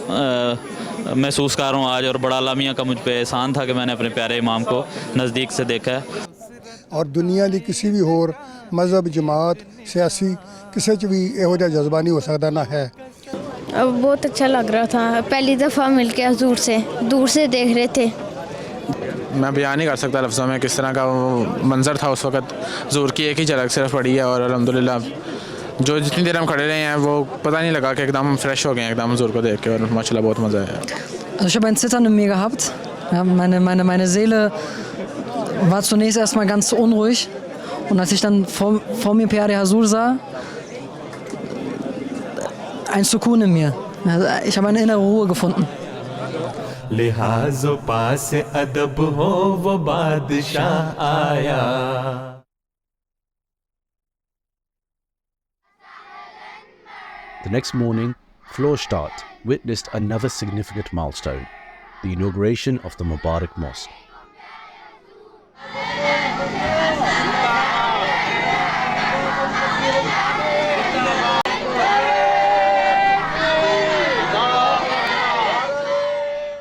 محسوس کر رہا ہوں آج, اور بڑا ਲਾਮੀਆਂ کا مجھ پہ احسان تھا کہ میں نے اپنے پیارے امام کو نزدیک سے دیکھا ہے. اور دنیا دی کسی بھی اور مذہب, جماعت, سیاسی کسی چ بھی یہو جہا جذبہ نہیں ہو سکتا, نہ ہے. بہت اچھا لگ رہا تھا, پہلی دفعہ مل کے حضور سے دور سے دیکھ رہے تھے. میں بیان نہیں کر سکتا لفظوں میں کس طرح کا وہ منظر تھا اس وقت. حضور کی ایک ہی جھلک صرف پڑی ہے, اور الحمدللہ جو جتنی دیر ہم کھڑے رہے ہیں وہ پتہ نہیں لگا کہ ایک دم فریش ہو گئے ہیں ایک دم حضور کو دیکھ کے, اور ماشاءاللہ بہت مزہ آیا. Also ich habe ein Zittern in mir gehabt. Ja, meine Seele war zunächst erstmal ganz unruhig, und als ich dann vor mir Pyare Hazur sah, ein Sukun in mir. Ich habe eine innere Ruhe gefunden. لحاظ و پاس ادب ہو وہ بادشاہ آیا. The next morning, Florstadt witnessed another significant milestone. the inauguration of the Mubarak Mosque.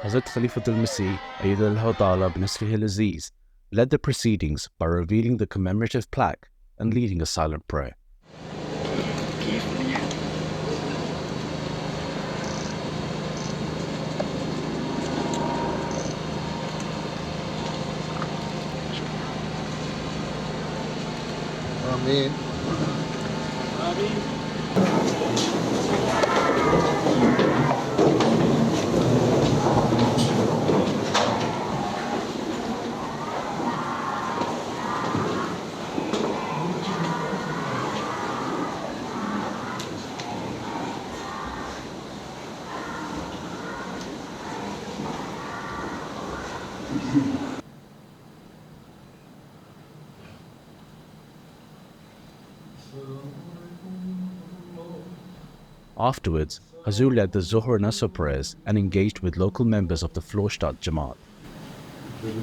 Hazrat Khalifatul Masih Ayyadallahu Ta'ala Binasrihi al-Aziz led the proceedings by revealing the commemorative plaque and leading a silent prayer. Ameen. Afterwards, Hazur led the Zuhr and Asr prayers and engaged with local members of the Florstadt Jamaat.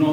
9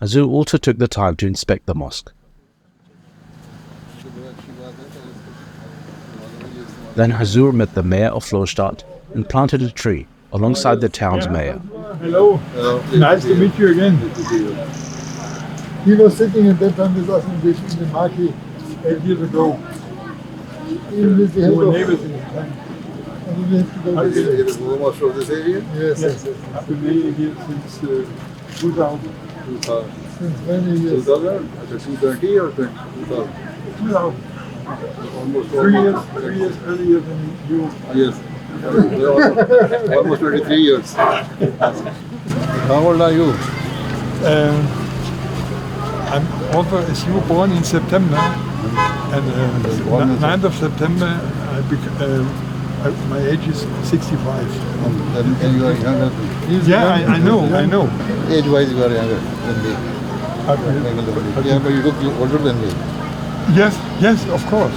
Hazur also took the time to inspect the mosque. Then Hazur met the mayor of Florstadt and planted a tree alongside the town's mayor. Hello. Nice to meet you again. He was sitting at that time with us in the marquee 8 years ago. We were neighbors in the time. And we have to go to the most of this area? Yes. I've been living here since 2000. Since many years? 2000? 230 or 2000? 2000. Almost 3 years earlier than you. Yes. Almost 23 years. How old are you? I'm also as you born in September, and 9th of September, my age is 65. Then you are younger. Yeah, I know. Age-wise, you are younger than me. Yeah, but you look older than me. Yes, of course.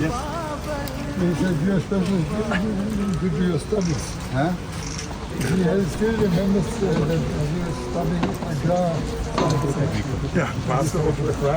Yes. He said you are special due to your studies. Huh? He still remembers that he was studying Agra. Ja, Master of Agra.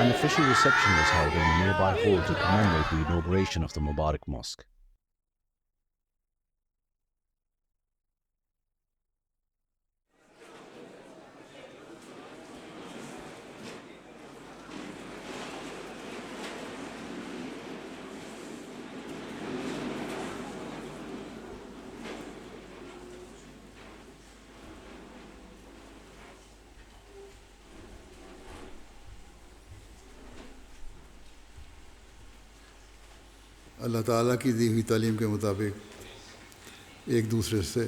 An official reception was held in a nearby hall to commemorate the inauguration of the Mubarak Mosque. اللہ تعالیٰ کی دی ہوئی تعلیم کے مطابق ایک دوسرے سے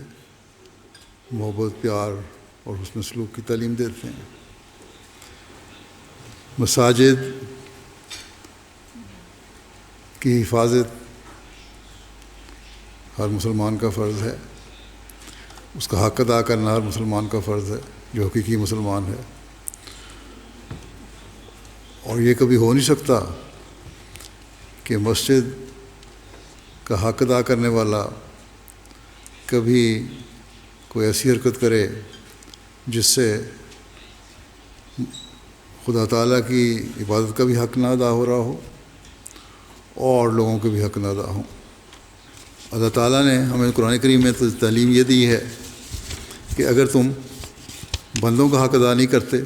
محبت، پیار اور حسن سلوک کی تعلیم دیتے ہیں۔ مساجد کی حفاظت ہر مسلمان کا فرض ہے، اس کا حق ادا کرنا ہر مسلمان کا فرض ہے جو حقیقی مسلمان ہے، اور یہ کبھی ہو نہیں سکتا کہ مسجد کا حق ادا کرنے والا کبھی کوئی ایسی حرکت کرے جس سے خدا تعالیٰ کی عبادت کا بھی حق نہ ادا ہو رہا ہو اور لوگوں کے بھی حق نہ ادا ہوں۔ اللہ تعالیٰ نے ہمیں قرآن کریم میں تو تعلیم یہ دی ہے کہ اگر تم بندوں کا حق ادا نہیں کرتے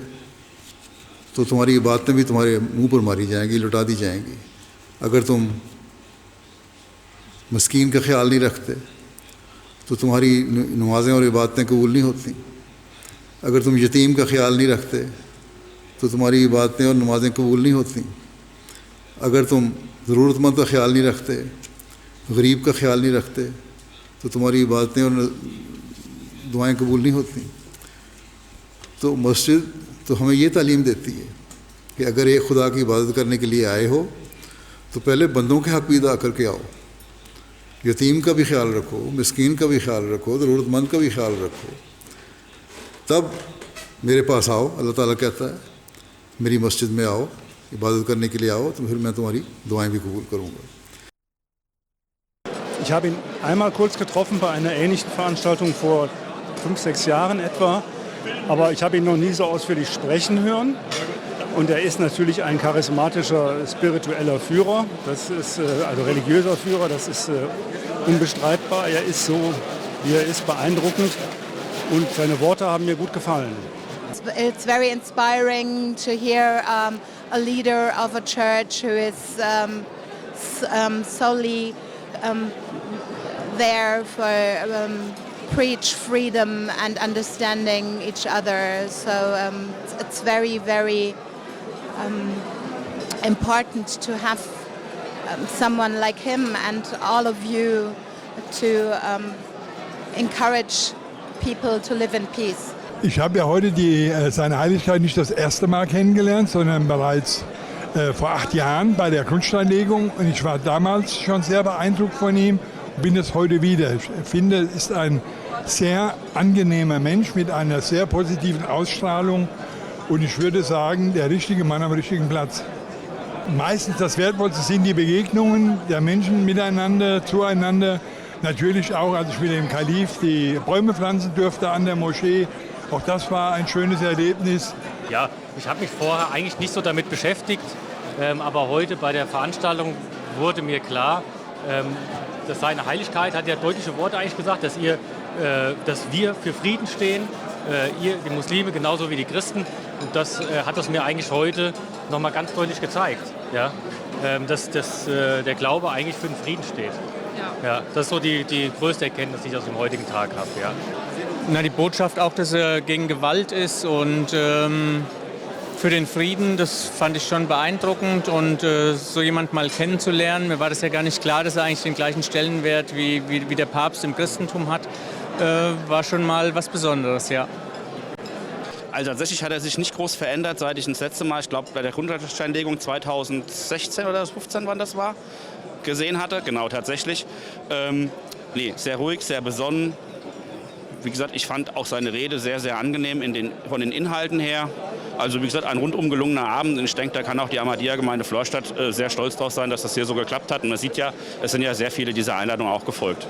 تو تمہاری عبادتیں بھی تمہارے منہ پر ماری جائیں گی، لٹا دی جائیں گی۔ اگر تم مسکین کا خیال نہیں رکھتے تو تمہاری نمازیں اور عبادتیں قبول نہیں ہوتی۔ اگر تم یتیم کا خیال نہیں رکھتے تو تمہاری عبادتیں اور نمازیں قبول نہیں ہوتی۔ اگر تم ضرورت مند کا خیال نہیں رکھتے، غریب کا خیال نہیں رکھتے تو تمہاری عبادتیں اور دعائیں قبول نہیں ہوتی۔ تو مسجد تو ہمیں یہ تعلیم دیتی ہے کہ اگر ایک خدا کی عبادت کرنے کے لیے آئے ہو تو پہلے بندوں کے حق بھی ادا کر کے آؤ، یتیم کا بھی خیال رکھو، مسکین کا بھی خیال رکھو، ضرورت مند کا بھی خیال رکھو، تب میرے پاس آؤ۔ اللہ تعالیٰ کہتا ہے میری مسجد میں آؤ، عبادت کرنے کے لیے آؤ تو پھر میں تمہاری دعائیں بھی قبول کروں گا۔ Ich habe ihn einmal kurz getroffen bei einer ähnlichen Veranstaltung vor 5-6 Jahren etwa, aber ich habe ihn noch nie so ausführlich sprechen hören. Und er ist natürlich ein charismatischer, spiritueller Führer, das ist also religiöser Führer, das ist unbestreitbar. Er ist so, wie er ist, beeindruckend und seine Worte haben mir gut gefallen. It's very inspiring to hear a leader of a church who is solely there for preach freedom and understanding each other. So it's very, very important to have someone like him and all of you to encourage people to live in peace. Ich habe ja heute seine Heiligkeit nicht das erste Mal kennengelernt, sondern bereits vor 8 Jahren bei der Grundsteinlegung. Und ich war damals schon sehr beeindruckt von ihm, bin es heute wieder. Ich finde, er ist ein sehr angenehmer Mensch mit einer sehr positiven Ausstrahlung. Und ich würde sagen, der richtige Mann am richtigen Platz. Meistens das Wertvollste sind die Begegnungen der Menschen miteinander, zueinander. Natürlich auch, als ich mit dem Kalif die Bäume pflanzen durfte an der Moschee. Auch das war ein schönes Erlebnis. Ja, ich habe mich vorher eigentlich nicht so damit beschäftigt, aber heute bei der Veranstaltung wurde mir klar, dass seine Heiligkeit hat ja deutliche Worte eigentlich gesagt, dass wir für Frieden stehen die Muslime genauso wie die Christen. Und das hat es mir eigentlich heute nochmal ganz deutlich gezeigt, ja? Dass der Glaube eigentlich für den Frieden steht. Ja, das ist so die größte Erkenntnis, die ich aus dem heutigen Tag habe. Ja. Na, die Botschaft auch, dass er gegen Gewalt ist und für den Frieden, das fand ich schon beeindruckend. Und so jemand mal kennenzulernen, mir war das ja gar nicht klar, dass er eigentlich den gleichen Stellenwert wie der Papst im Christentum hat, war schon mal was Besonderes, ja. Also tatsächlich hat er sich nicht groß verändert, seit ich das letzte Mal, ich glaube bei der Grundsteinlegung 2016 oder 2015, wann das war, gesehen hatte. Genau, tatsächlich. Nee, sehr ruhig, sehr besonnen. Wie gesagt, ich fand auch seine Rede sehr, sehr angenehm von den Inhalten her. Also wie gesagt, ein rundum gelungener Abend. Und ich denke, da kann auch die Ahmadiyya-Gemeinde Florstadt sehr stolz drauf sein, dass das hier so geklappt hat. Und man sieht ja, es sind ja sehr viele dieser Einladungen auch gefolgt.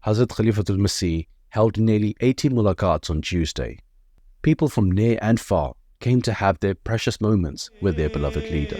Hazrat Khalifatul Masih held nearly 80 mulaqats on Tuesday. People from near and far came to have their precious moments with their beloved leader.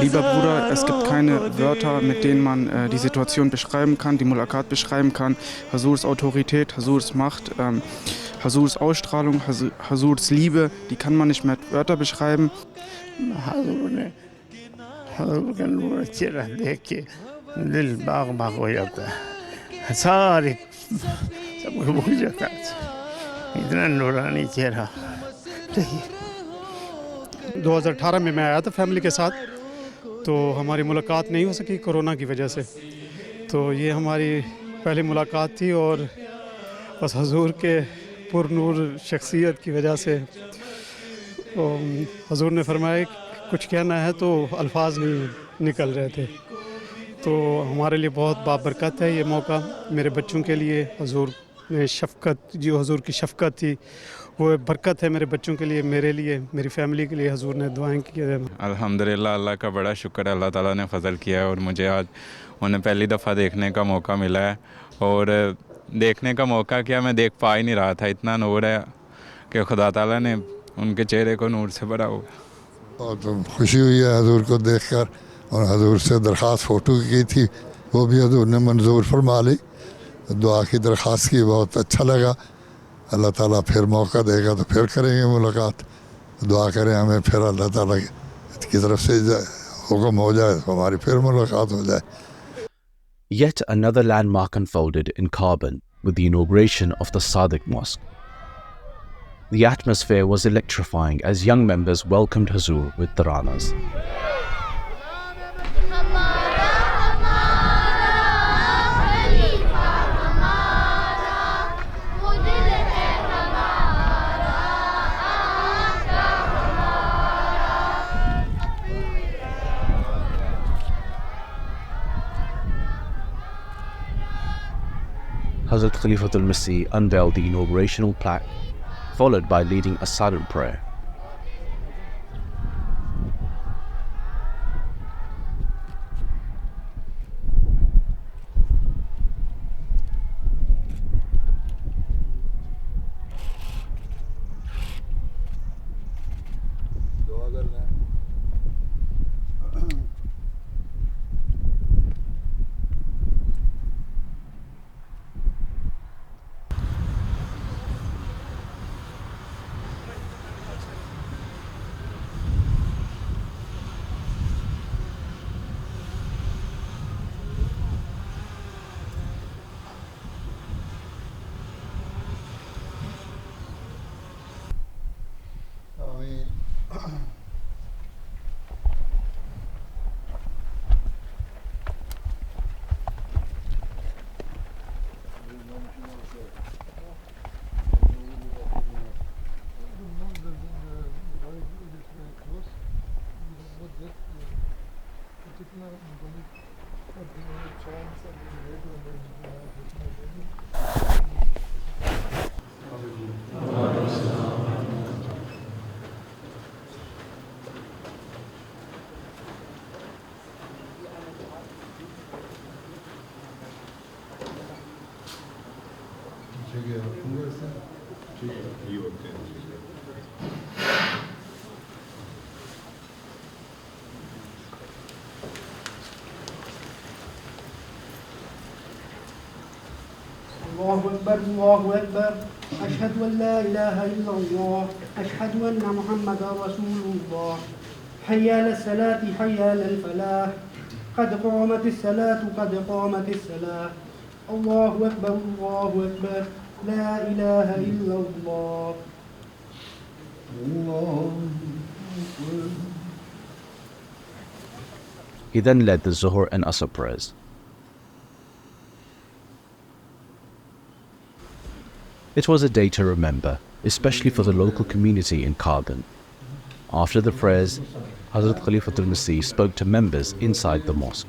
Lieber Bruder, es gibt keine Wörter, mit denen man die Situation beschreiben kann, die Mulaqat beschreiben kann. Hasurs Autorität, Hasurs Macht, Hasurs Ausstrahlung, Hasurs Liebe, die kann man nicht mit Wörtern beschreiben. حضور کا نور چہرہ دیکھ کے دل باغ باغ ہو جاتا ہے سارے سب کو بھول جاتا ہے اتنا نورانی چہرہ. 2018 میں آیا تھا فیملی کے ساتھ تو ہماری ملاقات نہیں ہو سکی کورونا کی وجہ سے. تو یہ ہماری پہلی ملاقات تھی اور بس حضور کے پر نور شخصیت کی وجہ سے حضور نے فرمایا کچھ کہنا ہے تو الفاظ نہیں نکل رہے تھے. تو ہمارے لیے بہت بابرکت ہے یہ موقع. میرے بچوں کے لیے حضور نے شفقت، جو حضور کی شفقت تھی وہ برکت ہے میرے بچوں کے لیے، میرے لیے، میری فیملی کے لیے حضور نے دعائیں کی ہیں. الحمدللہ اللہ کا بڑا شکر ہے، اللہ تعالیٰ نے فضل کیا ہے اور مجھے آج انہیں پہلی دفعہ دیکھنے کا موقع ملا ہے. اور دیکھنے کا موقع کیا، میں دیکھ پا ہی نہیں رہا تھا، اتنا نور ہے کہ خدا تعالیٰ نے ان کے چہرے کو نور سے بھرا ہوا. بہت خوشی ہوئی ہے حضور کو دیکھ کر، اور حضور سے درخواست فوٹو کی تھی وہ بھی حضور نے منظور فرما لی. دعا کی درخواست کی، بہت اچھا لگا. اللہ تعالیٰ پھر موقع دے گا تو پھر کریں گے ملاقات. دعا کریں ہمیں پھر اللہ تعالیٰ کی طرف سے حکم ہو جائے تو ہماری پھر ملاقات ہو جائے. Yet another landmark unfolded in Carbon with the inauguration of the Sadiq Mosque. The atmosphere was electrifying as young members welcomed Hazur with taranas. Hazrat Khalifatul Masih unveiled the inaugurational plaque, followed by leading a silent prayer. ٹھیک ہے الله أكبر الله أكبر أشهد أن لا إله إلا الله أشهد أن محمدا رسول الله حي على الصلاة حي على الفلاح قد قامت الصلاة قد قامت الصلاة الله أكبر الله أكبر لا إله إلا الله He then led the Zuhr and Asr prayers. It was a day to remember, especially for the local community in Carbon. After the prayers, Hazrat Khalifatul Masih spoke to members inside the mosque.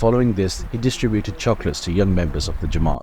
Following this, he distributed chocolates to young members of the Jamaat.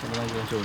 14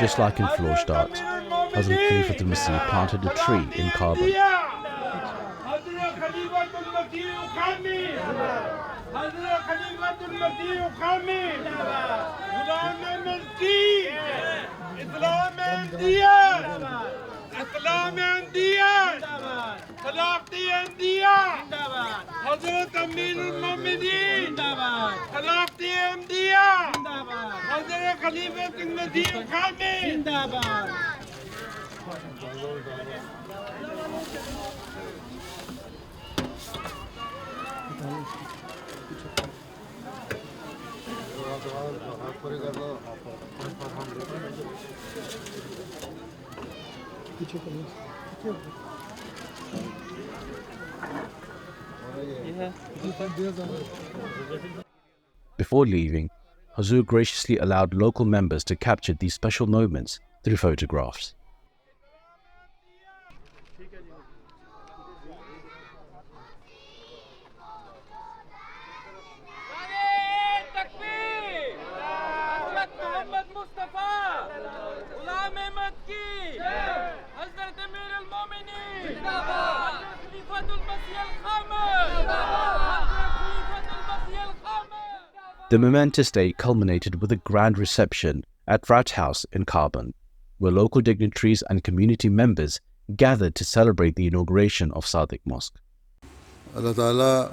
Just like in Florstadt, Hazrat Khalifatul Masih planted a tree in Carbon. حضرت امیر المومنین خلافت احمدیہ حضرت خلیفۃ المسیح الخامس زندہ باد Before leaving, Hazur graciously allowed local members to capture these special moments through photographs. The momentous day culminated with a grand reception at Rat House in Carbon, where local dignitaries and community members gathered to celebrate the inauguration of Sadiq Mosque. Allah Ta'ala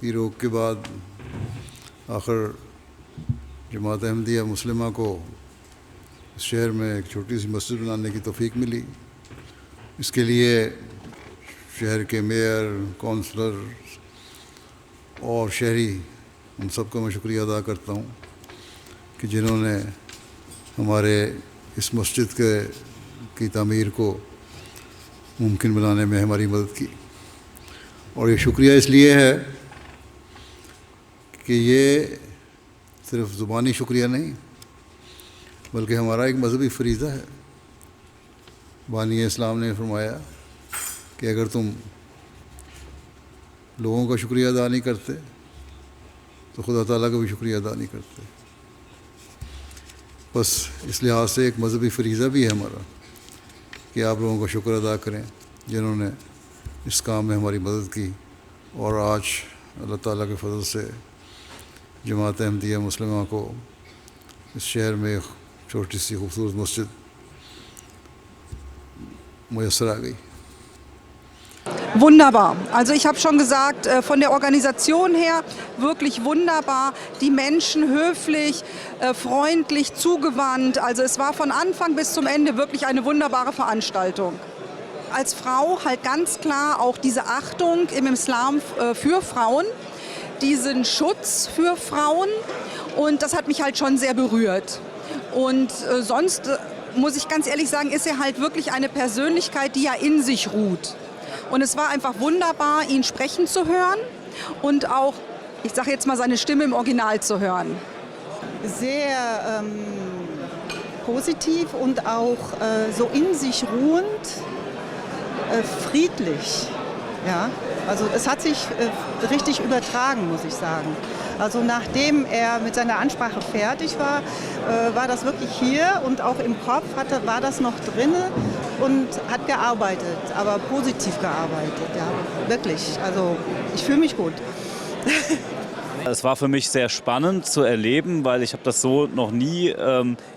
کی روک کے بعد آخر جماعت احمدیہ مسلمہ کو اس شہر میں ایک چھوٹی سی مسجد بنانے کی توفیق ملی. اس کے لیے شہر کے میئر، کونسلر اور شہری ان سب کا میں شکریہ ادا کرتا ہوں کہ جنہوں نے ہمارے اس مسجد کی تعمیر کو ممکن بنانے میں ہماری مدد کی. اور یہ شکریہ اس لیے ہے کہ یہ صرف زبانی شکریہ نہیں بلکہ ہمارا ایک مذہبی فریضہ ہے. بانی اسلام نے فرمایا کہ اگر تم لوگوں کا شکریہ ادا نہیں کرتے تو خدا تعالیٰ کا بھی شکریہ ادا نہیں کرتے. بس اس لحاظ سے ایک مذہبی فریضہ بھی ہے ہمارا کہ آپ لوگوں کا شکر ادا کریں جنہوں نے اس کام میں ہماری مدد کی. اور آج اللہ تعالیٰ کے فضل سے جماعت احمدیہ مسلمہ کو اس شہر میں ایک چھوٹی سی خوبصورت مسجد میسر آ گئی. Wunderbar. Also ich habe schon gesagt, von der Organisation her wirklich wunderbar. Die Menschen höflich, freundlich, zugewandt. Also es war von Anfang bis zum Ende wirklich eine wunderbare Veranstaltung. Als Frau halt ganz klar auch diese Achtung im Islam für Frauen, diesen Schutz für Frauen, und das hat mich halt schon sehr berührt. Und sonst muss ich ganz ehrlich sagen, ist er halt wirklich eine Persönlichkeit, die ja in sich ruht. Und es war einfach wunderbar, ihn sprechen zu hören und auch, ich sage jetzt mal, seine Stimme im Original zu hören. Sehr positiv und auch so in sich ruhend, friedlich. Ja? Also es hat sich richtig übertragen, muss ich sagen. Also nachdem er mit seiner Ansprache fertig war, war das wirklich hier und auch im Kopf war das noch drin und hat gearbeitet, aber positiv gearbeitet, ja, wirklich. Also ich fühle mich gut. Es war für mich sehr spannend zu erleben, weil ich habe das so noch nie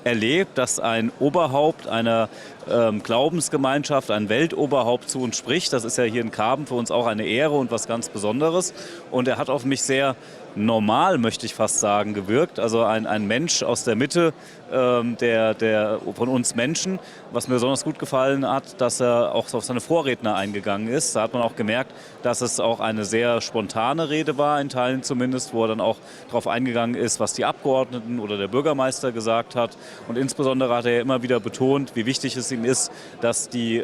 erlebt, dass ein Oberhaupt einer Glaubensgemeinschaft, ein Weltoberhaupt zu uns spricht. Das ist ja hier in Karben für uns auch eine Ehre und was ganz Besonderes. Und er hat auf mich sehr normal, möchte ich fast sagen, gewirkt. Also ein Mensch aus der Mitte von uns Menschen. Was mir besonders gut gefallen hat, dass er auch auf seine Vorredner eingegangen ist. Da hat man auch gemerkt, dass es auch eine sehr spontane Rede war, in Teilen zumindest, wo er dann auch darauf eingegangen ist, was die Abgeordneten oder der Bürgermeister gesagt hat. Und insbesondere hat er immer wieder betont, wie wichtig es ihm ist, dass die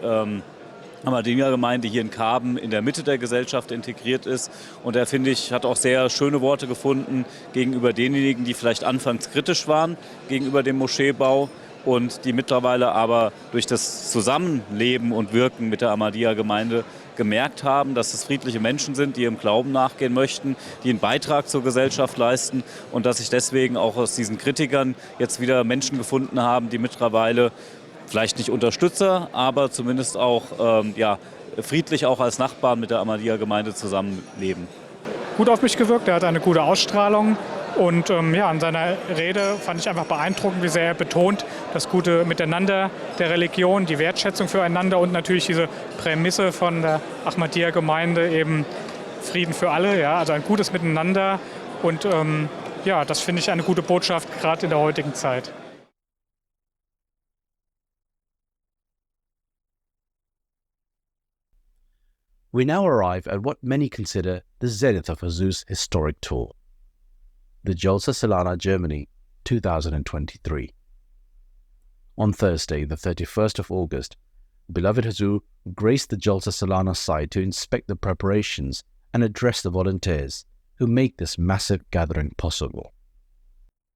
Ahmadiyya-Gemeinde hier in Karben in der Mitte der Gesellschaft integriert ist. Und er, finde ich, hat auch sehr schöne Worte gefunden gegenüber denjenigen, die vielleicht anfangs kritisch waren gegenüber dem Moscheebau und die mittlerweile aber durch das Zusammenleben und Wirken mit der Ahmadiyya-Gemeinde gemerkt haben, dass es friedliche Menschen sind, die ihrem Glauben nachgehen möchten, die einen Beitrag zur Gesellschaft leisten und dass sich deswegen auch aus diesen Kritikern jetzt wieder Menschen gefunden haben, die mittlerweile vielleicht nicht Unterstützer, aber zumindest auch friedlich auch als Nachbarn mit der Ahmadiyya-Gemeinde zusammenleben. Gut auf mich gewirkt, er hat eine gute Ausstrahlung und an seiner Rede fand ich einfach beeindruckend, wie sehr er betont das gute Miteinander der Religion, die Wertschätzung füreinander und natürlich diese Prämisse von der Ahmadiyya-Gemeinde, eben Frieden für alle, ja, also ein gutes Miteinander und das finde ich eine gute Botschaft, gerade in der heutigen Zeit. We now arrive at what many consider the zenith of Huzur's historic tour, the Jalsa Salana Germany 2023. On Thursday, the 31st of August, beloved Huzur graced the Jalsa Salana site to inspect the preparations and address the volunteers who make this massive gathering possible.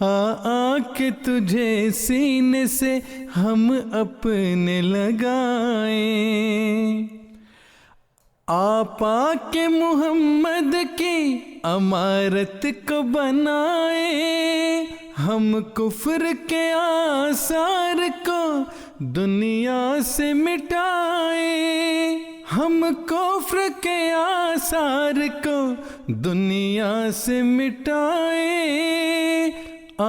آ کے تجھے سینے سے ہم اپنے لگائیں، آپا کے محمد کی امارت کو بنائیں، ہم کفر کے آثار کو دنیا سے مٹائیں، ہم کفر کے آثار کو دنیا سے مٹائیں، آ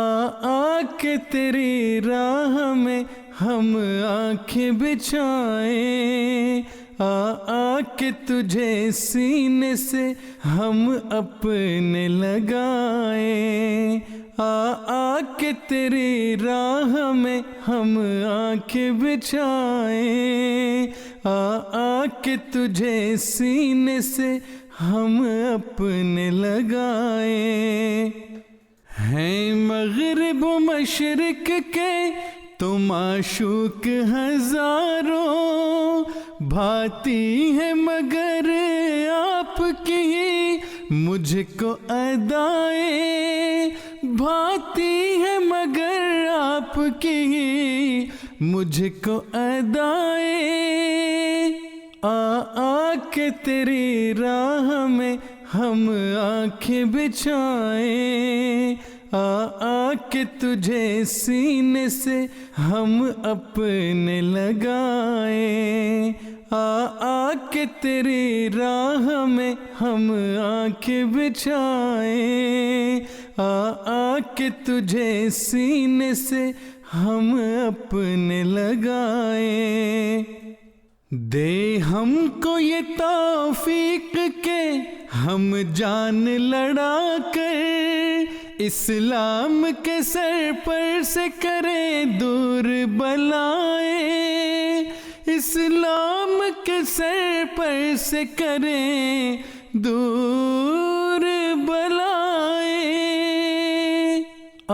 کے تیری راہ میں ہم آنکھیں بچھائیں، آ کے تجھے سینے سے ہم اپنے لگائیں، آ کے تیری راہ میں ہم آنکھیں بچھائیں، آ کے تجھے سینے سے ہم اپنے لگائیں، ہیں مغرب و مشرق کے تو معشوق ہزاروں، بھاتی ہے مگر آپ کی ہی مجھ کو ادائیں، بھاتی ہے مگر آپ کی ہی مجھ کو ادائیں، آ کے تیری راہ میں ہم آنکھیں بچھائیں، آ کے تجھے سینے سے ہم اپنے لگائیں، آ کے تیری راہ میں ہم آنکھیں بچھائیں، آ کے تجھے سینے سے ہم اپنے لگائیں، دے ہم کو یہ توفیق کہ ہم جان لڑا کر اسلام کے سر پر سے کریں دور بلائیں، اسلام کے سر پر سے کریں دور بلائیں، آ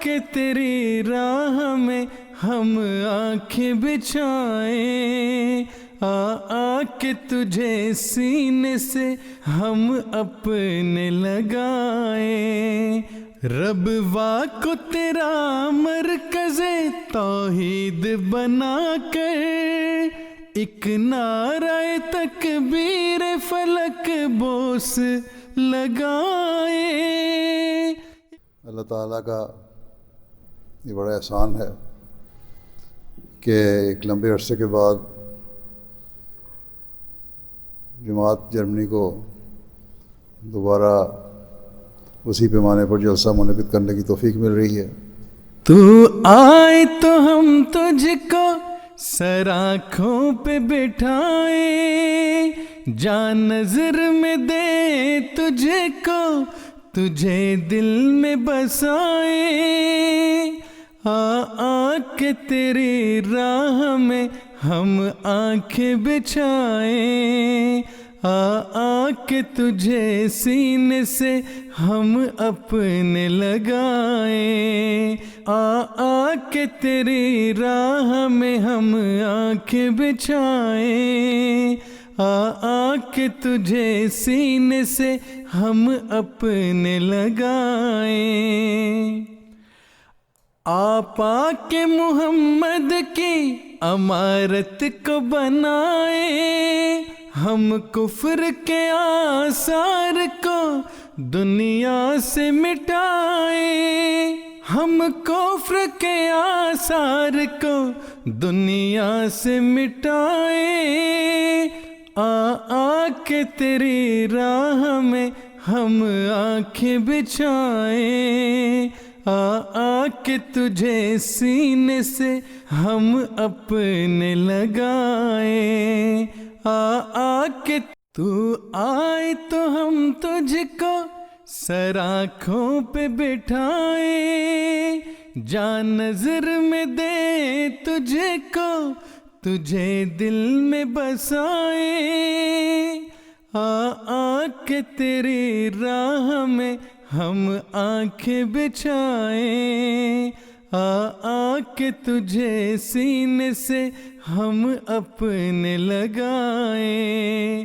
کے تیری راہ میں ہم آنکھیں بچھائیں، آ کے تجھے سینے سے ہم اپنے لگائیں، رب وا کو تیرا مرکز توحید بنا کر ایک نعرہ تکبیر فلک بوس لگائیں۔ اللہ تعالیٰ کا یہ بڑا احسان ہے کہ ایک لمبے عرصے کے بعد جماعت جرمنی کو دوبارہ اسی پیمانے پر جلسہ منعقد کرنے کی توفیق مل رہی ہے۔ تو آئے تو ہم تجھ کو سر آنکھوں پہ بٹھائیں، جان نظر میں دے تجھے کو تجھے دل میں بسائیں، آ کے تیری راہ میں ہم آنکھیں بچھائیں، آ کے تجھے سینے سے ہم اپنے لگائیں، آ کے تیری راہ میں ہم آنکھیں بچھائیں، آ کے تجھے سینے سے ہم اپنے لگائیں، آپا کے محمد کی امارت کو بنائیں، ہم کفر کے آثار کو دنیا سے مٹائیں، ہم کفر کے آثار کو دنیا سے مٹائیں، آ کے تیری راہ میں ہم آنکھیں بچھائیں، آ کے تجھے سینے سے ہم اپنے لگائیں، آ کے تو آئے تو ہم تجھ کو سر آنکھوں پہ بٹھائیں، جان نظر میں دے تجھے کو تجھے دل میں بسائیں، آ کے تیری راہ میں ہم آنکھیں بچھائیں، آ کے تجھے سینے سے ہم اپنے لگائیں،